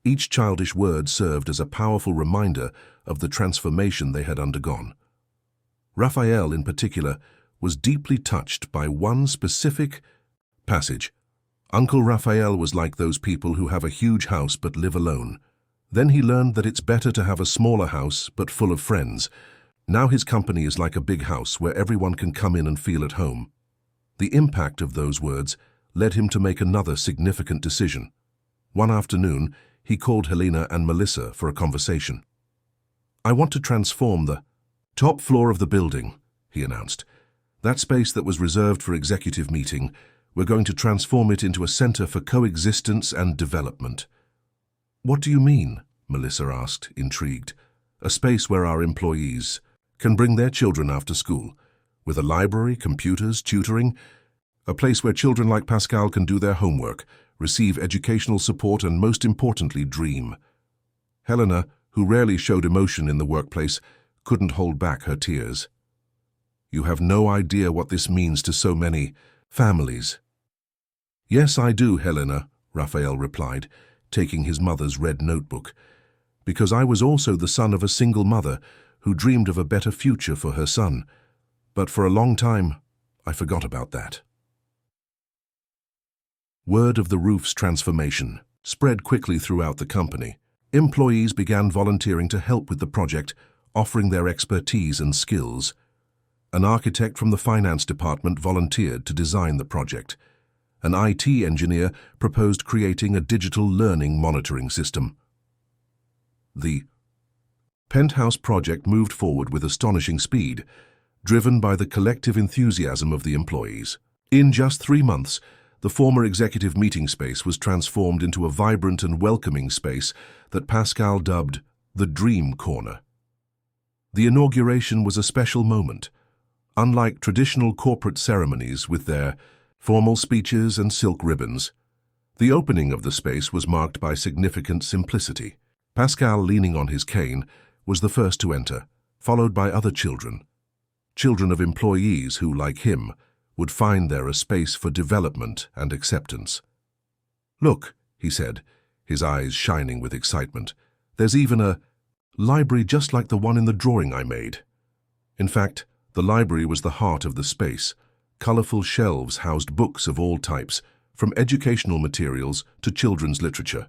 Each childish word served as a powerful reminder of the transformation they had undergone. Raphael, in particular, was deeply touched by one specific passage. Uncle Raphael was like those people who have a huge house but live alone. Then he learned that it's better to have a smaller house but full of friends. Now his company is like a big house where everyone can come in and feel at home. The impact of those words led him to make another significant decision. One afternoon, he called Helena and Melissa for a conversation. "I want to transform the top floor of the building," he announced. "That space that was reserved for executive meeting, we're going to transform it into a center for coexistence and development." "What do you mean?" Melissa asked, intrigued. "A space where our employees can bring their children after school, with a library, computers, tutoring, a place where children like Pascal can do their homework, receive educational support, and most importantly, dream." Helena, who rarely showed emotion in the workplace, couldn't hold back her tears. "You have no idea what this means to so many families." "Yes, I do, Helena," Raphael replied, taking his mother's red notebook, "because I was also the son of a single mother who dreamed of a better future for her son. But for a long time, I forgot about that." Word of the roof's transformation spread quickly throughout the company. Employees began volunteering to help with the project, offering their expertise and skills. An architect from the finance department volunteered to design the project. An IT engineer proposed creating a digital learning monitoring system. The penthouse project moved forward with astonishing speed, driven by the collective enthusiasm of the employees. In just 3 months, the former executive meeting space was transformed into a vibrant and welcoming space that Pascal dubbed the Dream Corner. The inauguration was a special moment. Unlike traditional corporate ceremonies with their formal speeches and silk ribbons, the opening of the space was marked by significant simplicity. Pascal, leaning on his cane, was the first to enter, followed by other children of employees who, like him, would find there a space for development and acceptance. "Look," he said, his eyes shining with excitement, "there's even a library just like the one in the drawing I made." In fact, the library was the heart of the space. Colorful shelves housed books of all types, from educational materials to children's literature.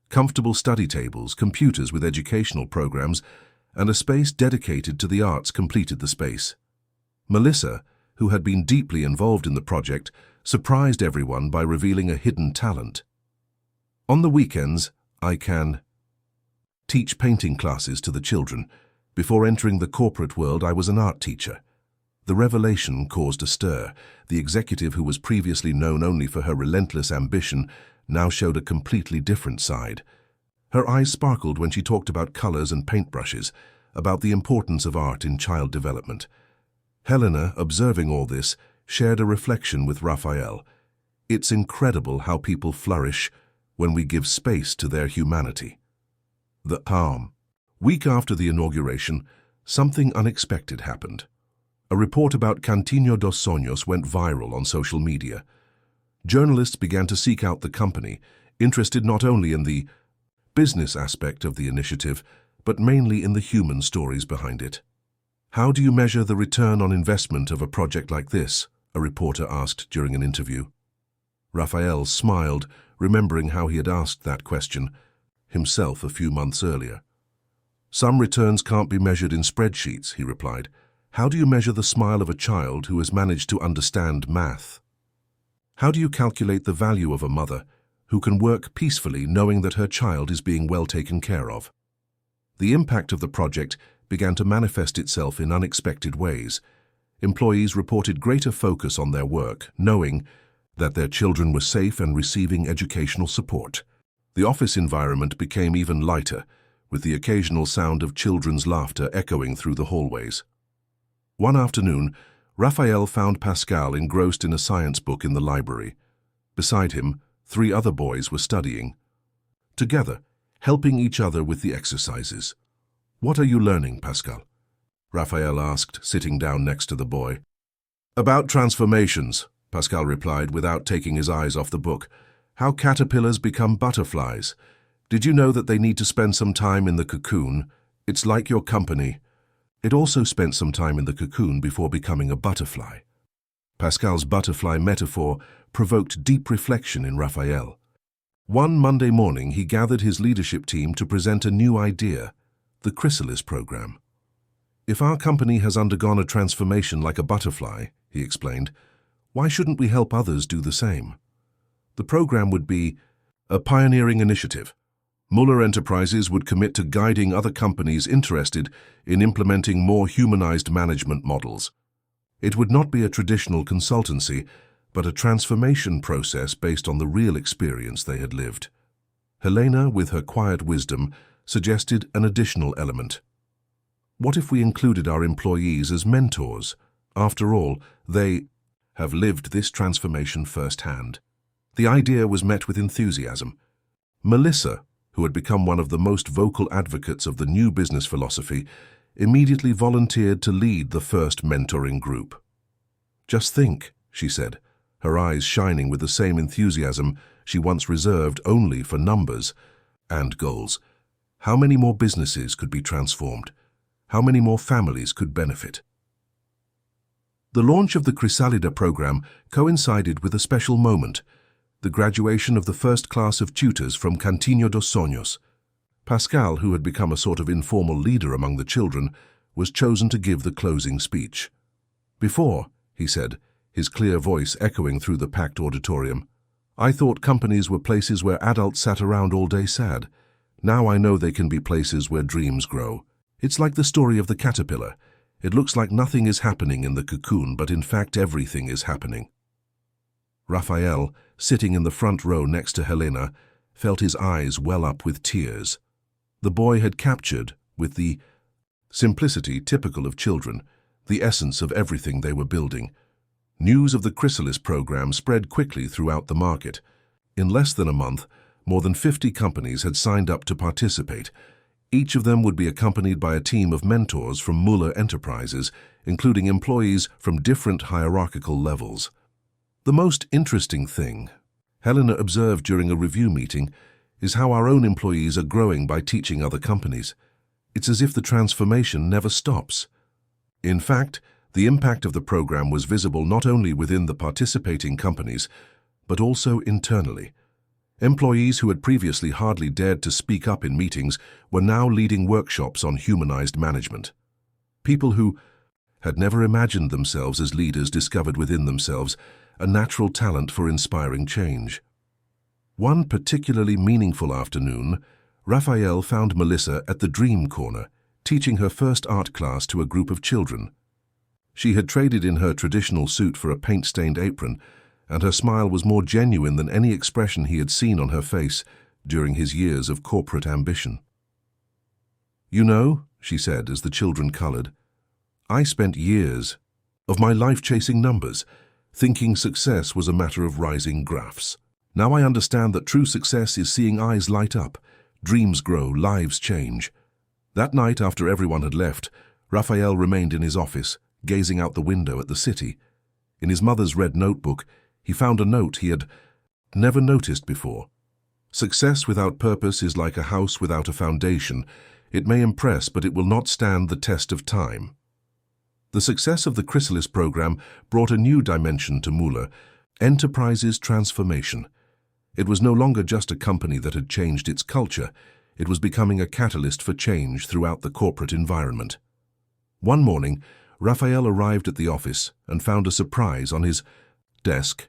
Comfortable study tables, computers with educational programs, and a space dedicated to the arts completed the space. Melissa, who had been deeply involved in the project, surprised everyone by revealing a hidden talent. "On the weekends, I can teach painting classes to the children. Before entering the corporate world, I was an art teacher." The revelation caused a stir. The executive, who was previously known only for her relentless ambition, now showed a completely different side. Her eyes sparkled when she talked about colors and paintbrushes, about the importance of art in child development. Helena, observing all this, shared a reflection with Raphael. "It's incredible how people flourish when we give space to their humanity." The week after the inauguration, something unexpected happened. A report about Cantinho dos Sonhos went viral on social media. Journalists began to seek out the company, interested not only in the business aspect of the initiative, but mainly in the human stories behind it. "How do you measure the return on investment of a project like this?" a reporter asked during an interview. Raphael smiled, remembering how he had asked that question himself a few months earlier. "Some returns can't be measured in spreadsheets," he replied. "How do you measure the smile of a child who has managed to understand math? How do you calculate the value of a mother who can work peacefully knowing that her child is being well taken care of?" The impact of the project began to manifest itself in unexpected ways. Employees reported greater focus on their work, knowing that their children were safe and receiving educational support. The office environment became even lighter, with the occasional sound of children's laughter echoing through the hallways. One afternoon, Raphael found Pascal engrossed in a science book in the library. Beside him, 3 other boys were studying together, helping each other with the exercises. "What are you learning, Pascal?" Raphael asked, sitting down next to the boy. "About transformations," Pascal replied without taking his eyes off the book. "How caterpillars become butterflies. Did you know that they need to spend some time in the cocoon? It's like your company. It also spent some time in the cocoon before becoming a butterfly." Pascal's butterfly metaphor provoked deep reflection in Raphael. One Monday morning, he gathered his leadership team to present a new idea: the chrysalis program. "If our company has undergone a transformation like a butterfly," he explained, "why shouldn't we help others do the same? The program would be a pioneering initiative. Muller Enterprises would commit to guiding other companies interested in implementing more humanized management models. It would not be a traditional consultancy, but a transformation process based on the real experience they had lived. Helena, with her quiet wisdom, suggested an additional element. What if we included our employees as mentors? After all, they have lived this transformation firsthand. The idea was met with enthusiasm. Melissa, who had become one of the most vocal advocates of the new business philosophy, immediately volunteered to lead the first mentoring group. "Just think," she said, her eyes shining with the same enthusiasm she once reserved only for numbers and goals. How many more businesses could be transformed? How many more families could benefit? The launch of the Chrysalida program coincided with a special moment, the graduation of the first class of tutors from Cantinho dos Sonhos. Pascal, who had become a sort of informal leader among the children, was chosen to give the closing speech. "Before," he said, his clear voice echoing through the packed auditorium, "I thought companies were places where adults sat around all day sad. Now I know they can be places where dreams grow. It's like the story of the caterpillar. It looks like nothing is happening in the cocoon, but in fact everything is happening." Raphael, sitting in the front row next to Helena, felt his eyes well up with tears. The boy had captured, with the simplicity typical of children, the essence of everything they were building. News of the Chrysalis program spread quickly throughout the market. In less than a month, more than 50 companies had signed up to participate. Each of them would be accompanied by a team of mentors from Muller Enterprises, including employees from different hierarchical levels. The most interesting thing, Helena observed during a review meeting, is how our own employees are growing by teaching other companies. It's as if the transformation never stops. In fact, the impact of the program was visible not only within the participating companies, but also internally. Employees who had previously hardly dared to speak up in meetings were now leading workshops on humanized management. People who had never imagined themselves as leaders discovered within themselves a natural talent for inspiring change. One particularly meaningful afternoon, Raphael found Melissa at the Dream Corner, teaching her first art class to a group of children. She had traded in her traditional suit for a paint-stained apron, and her smile was more genuine than any expression he had seen on her face during his years of corporate ambition. "You know," she said as the children colored, "I spent years of my life chasing numbers, thinking success was a matter of rising graphs. Now I understand that true success is seeing eyes light up, dreams grow, lives change." That night, after everyone had left, Raphael remained in his office, gazing out the window at the city. In his mother's red notebook, he found a note he had never noticed before. "Success without purpose is like a house without a foundation. It may impress, but it will not stand the test of time." The success of the Chrysalis program brought a new dimension to Muller, enterprises transformation. It was no longer just a company that had changed its culture. It was becoming a catalyst for change throughout the corporate environment. One morning, Raphael arrived at the office and found a surprise on his desk,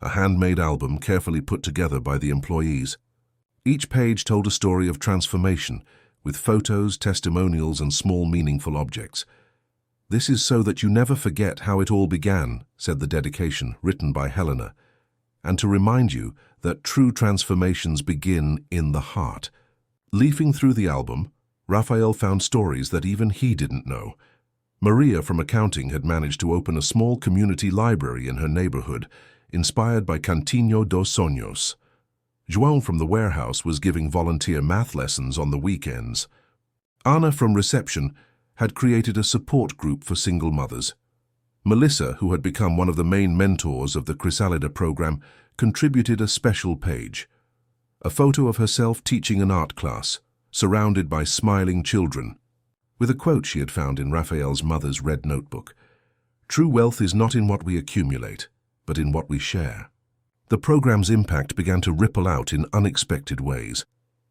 a handmade album carefully put together by the employees. Each page told a story of transformation, with photos, testimonials, and small meaningful objects. "This is so that you never forget how it all began," said the dedication, written by Helena, "and to remind you that true transformations begin in the heart." Leafing through the album, Raphael found stories that even he didn't know. Maria from accounting had managed to open a small community library in her neighborhood, inspired by Cantinho dos Sonhos. João from the warehouse was giving volunteer math lessons on the weekends. Anna from reception had created a support group for single mothers. Melissa, who had become one of the main mentors of the Chrysalida program, contributed a special page. A photo of herself teaching an art class, surrounded by smiling children, with a quote she had found in Raphael's mother's red notebook. "True wealth is not in what we accumulate, but in what we share." The program's impact began to ripple out in unexpected ways.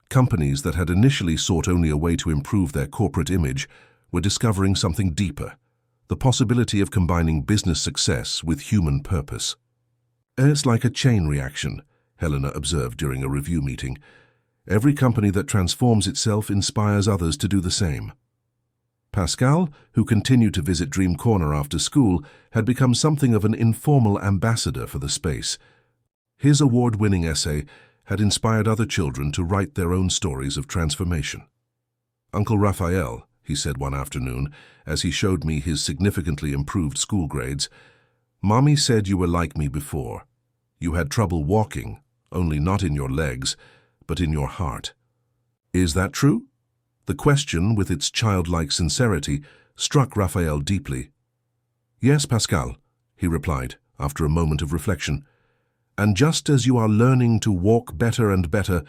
Companies that had initially sought only a way to improve their corporate image were discovering something deeper, the possibility of combining business success with human purpose. It's like a chain reaction. Helena observed during a review meeting. Every company that transforms itself inspires others to do the same. Pascal, who continued to visit Dream Corner after school, had become something of an informal ambassador for the space. His award-winning essay had inspired other children to write their own stories of transformation. "Uncle Raphael," he said one afternoon, as he showed me his significantly improved school grades, "Mommy said you were like me before. You had trouble walking, only not in your legs, but in your heart. Is that true?" The question, with its childlike sincerity, struck Raphael deeply. "Yes, Pascal," he replied, after a moment of reflection. "And just as you are learning to walk better and better,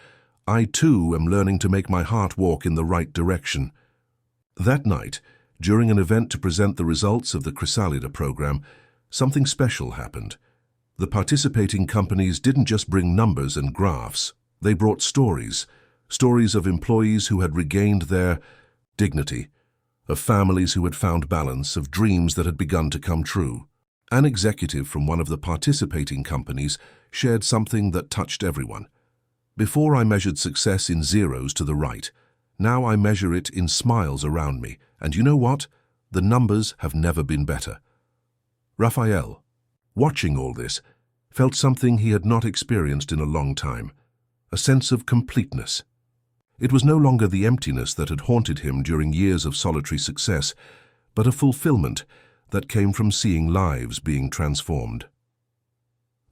I too am learning to make my heart walk in the right direction." That night, during an event to present the results of the Chrysalida program, something special happened. The participating companies didn't just bring numbers and graphs. They brought stories of employees who had regained their dignity, of families who had found balance, of dreams that had begun to come true. An executive from one of the participating companies shared something that touched everyone. "Before I measured success in zeros to the right. Now I measure it in smiles around me. And you know what? The numbers have never been better." Raphael, watching all this, felt something he had not experienced in a long time, a sense of completeness. It was no longer the emptiness that had haunted him during years of solitary success, but a fulfillment that came from seeing lives being transformed.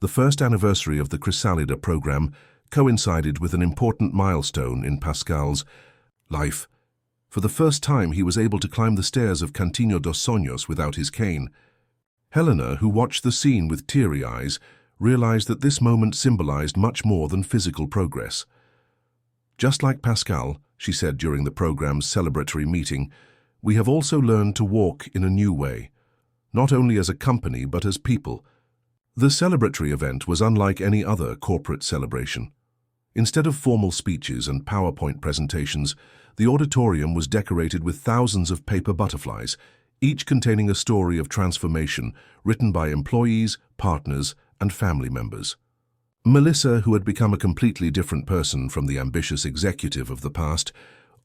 The first anniversary of the Chrysalida program coincided with an important milestone in Pascal's life. For the first time, he was able to climb the stairs of Cantinho dos Sonhos without his cane. Helena, who watched the scene with teary eyes, realized that this moment symbolized much more than physical progress. "Just like Pascal," she said during the program's celebratory meeting, "we have also learned to walk in a new way, not only as a company but as people." The celebratory event was unlike any other corporate celebration. Instead of formal speeches and PowerPoint presentations, the auditorium was decorated with thousands of paper butterflies, each containing a story of transformation written by employees, partners, and family members. Melissa, who had become a completely different person from the ambitious executive of the past,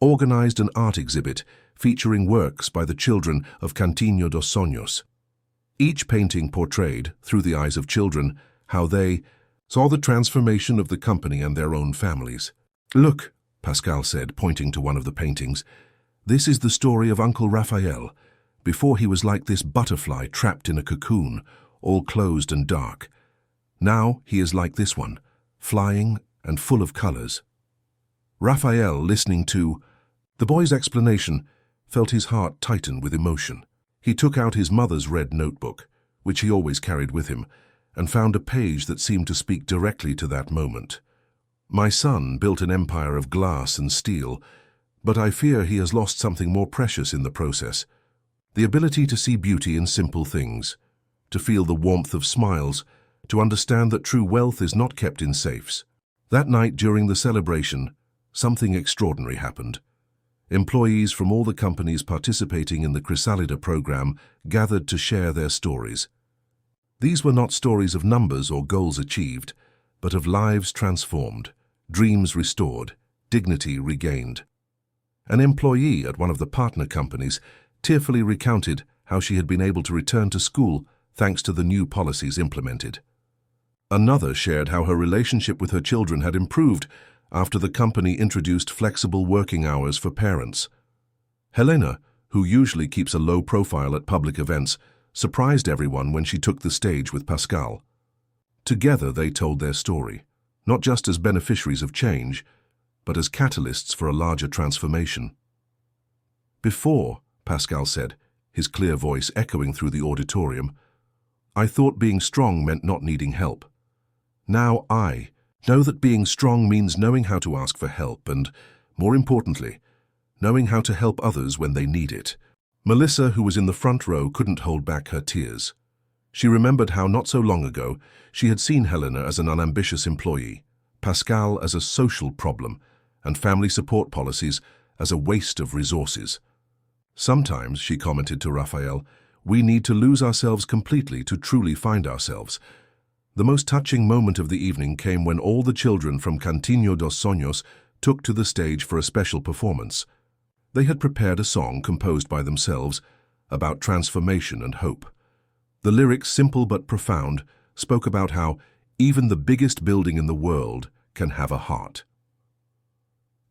organized an art exhibit featuring works by the children of Cantinho dos Sonhos. Each painting portrayed, through the eyes of children, how they saw the transformation of the company and their own families. "Look," Pascal said, pointing to one of the paintings, "this is the story of Uncle Raphael. Before he was like this butterfly trapped in a cocoon, all closed and dark. Now he is like this one, flying and full of colors." Raphael, listening to the boy's explanation, felt his heart tighten with emotion. He took out his mother's red notebook, which he always carried with him, and found a page that seemed to speak directly to that moment. "My son built an empire of glass and steel, but I fear he has lost something more precious in the process. The ability to see beauty in simple things, to feel the warmth of smiles, to understand that true wealth is not kept in safes." That night during the celebration, something extraordinary happened. Employees from all the companies participating in the Chrysalida program gathered to share their stories. These were not stories of numbers or goals achieved, but of lives transformed, dreams restored, dignity regained. An employee at one of the partner companies tearfully recounted how she had been able to return to school thanks to the new policies implemented. Another shared how her relationship with her children had improved after the company introduced flexible working hours for parents. Helena, who usually keeps a low profile at public events, surprised everyone when she took the stage with Pascal. Together they told their story, not just as beneficiaries of change, but as catalysts for a larger transformation. "Before," Pascal said, his clear voice echoing through the auditorium, "I thought being strong meant not needing help. Now I know that being strong means knowing how to ask for help and, more importantly, knowing how to help others when they need it." Melissa, who was in the front row, couldn't hold back her tears. She remembered how not so long ago she had seen Helena as an unambitious employee, Pascal as a social problem, and family support policies as a waste of resources. "Sometimes," she commented to Raphael, "we need to lose ourselves completely to truly find ourselves." The most touching moment of the evening came when all the children from Cantinho dos Sonhos took to the stage for a special performance. They had prepared a song composed by themselves about transformation and hope. The lyrics, simple but profound, spoke about how even the biggest building in the world can have a heart.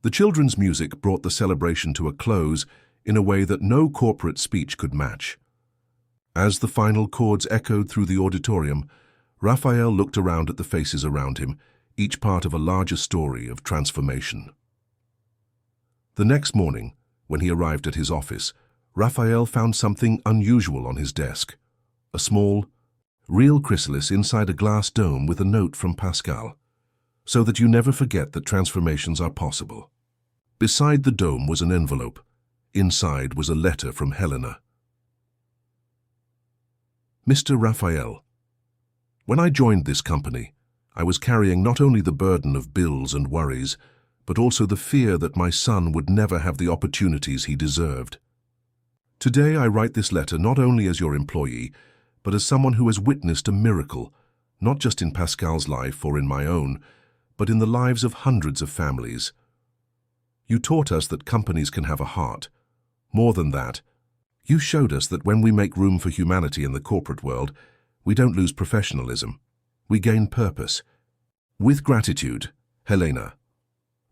The children's music brought the celebration to a close in a way that no corporate speech could match. As the final chords echoed through the auditorium, Raphael looked around at the faces around him, each part of a larger story of transformation. The next morning, when he arrived at his office, Raphael found something unusual on his desk. A small, real chrysalis inside a glass dome with a note from Pascal, so that you never forget that transformations are possible. Beside the dome was an envelope. Inside was a letter from Helena. Mr. Raphael, when I joined this company, I was carrying not only the burden of bills and worries, but also the fear that my son would never have the opportunities he deserved. Today I write this letter not only as your employee, but as someone who has witnessed a miracle, not just in Pascal's life or in my own, but in the lives of hundreds of families. You taught us that companies can have a heart. More than that, you showed us that when we make room for humanity in the corporate world, we don't lose professionalism. We gain purpose. With gratitude, Helena.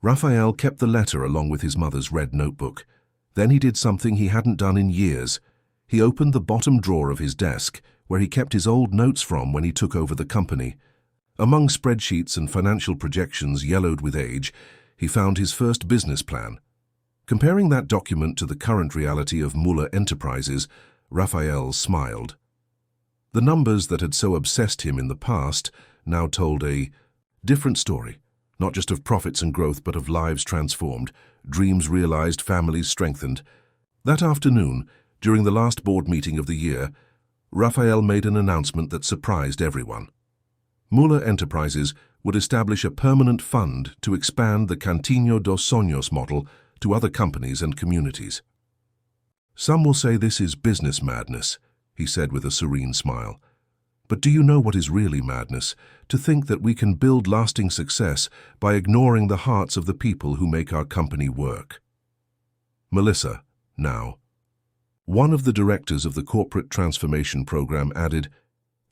Raphael kept the letter along with his mother's red notebook. Then he did something he hadn't done in years. He opened the bottom drawer of his desk, where he kept his old notes from when he took over the company. Among spreadsheets and financial projections yellowed with age, he found his first business plan. Comparing that document to the current reality of Muller Enterprises, Raphael smiled. The numbers that had so obsessed him in the past now told a different story, not just of profits and growth, but of lives transformed, dreams realized, families strengthened. That afternoon, during the last board meeting of the year, Raphael made an announcement that surprised everyone. Muller Enterprises would establish a permanent fund to expand the Cantinho dos Sonhos model to other companies and communities. Some will say this is business madness, he said with a serene smile. But do you know what is really madness? To think that we can build lasting success by ignoring the hearts of the people who make our company work. Melissa, now, one of the directors of the Corporate Transformation Program, added,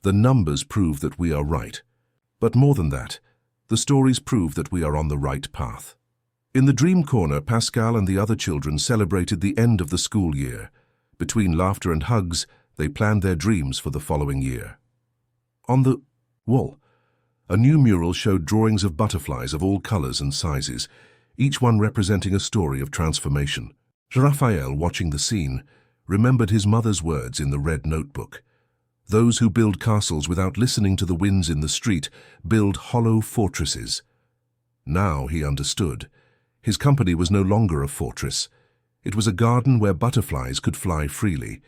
"The numbers prove that we are right. But more than that, the stories prove that we are on the right path." In the Dream Corner, Pascal and the other children celebrated the end of the school year. Between laughter and hugs, they planned their dreams for the following year. On the wall, a new mural showed drawings of butterflies of all colors and sizes, each one representing a story of transformation. Raphael, watching the scene, remembered his mother's words in the red notebook. Those who build castles without listening to the winds in the street build hollow fortresses. Now he understood. His company was no longer a fortress. It was a garden where butterflies could fly freely.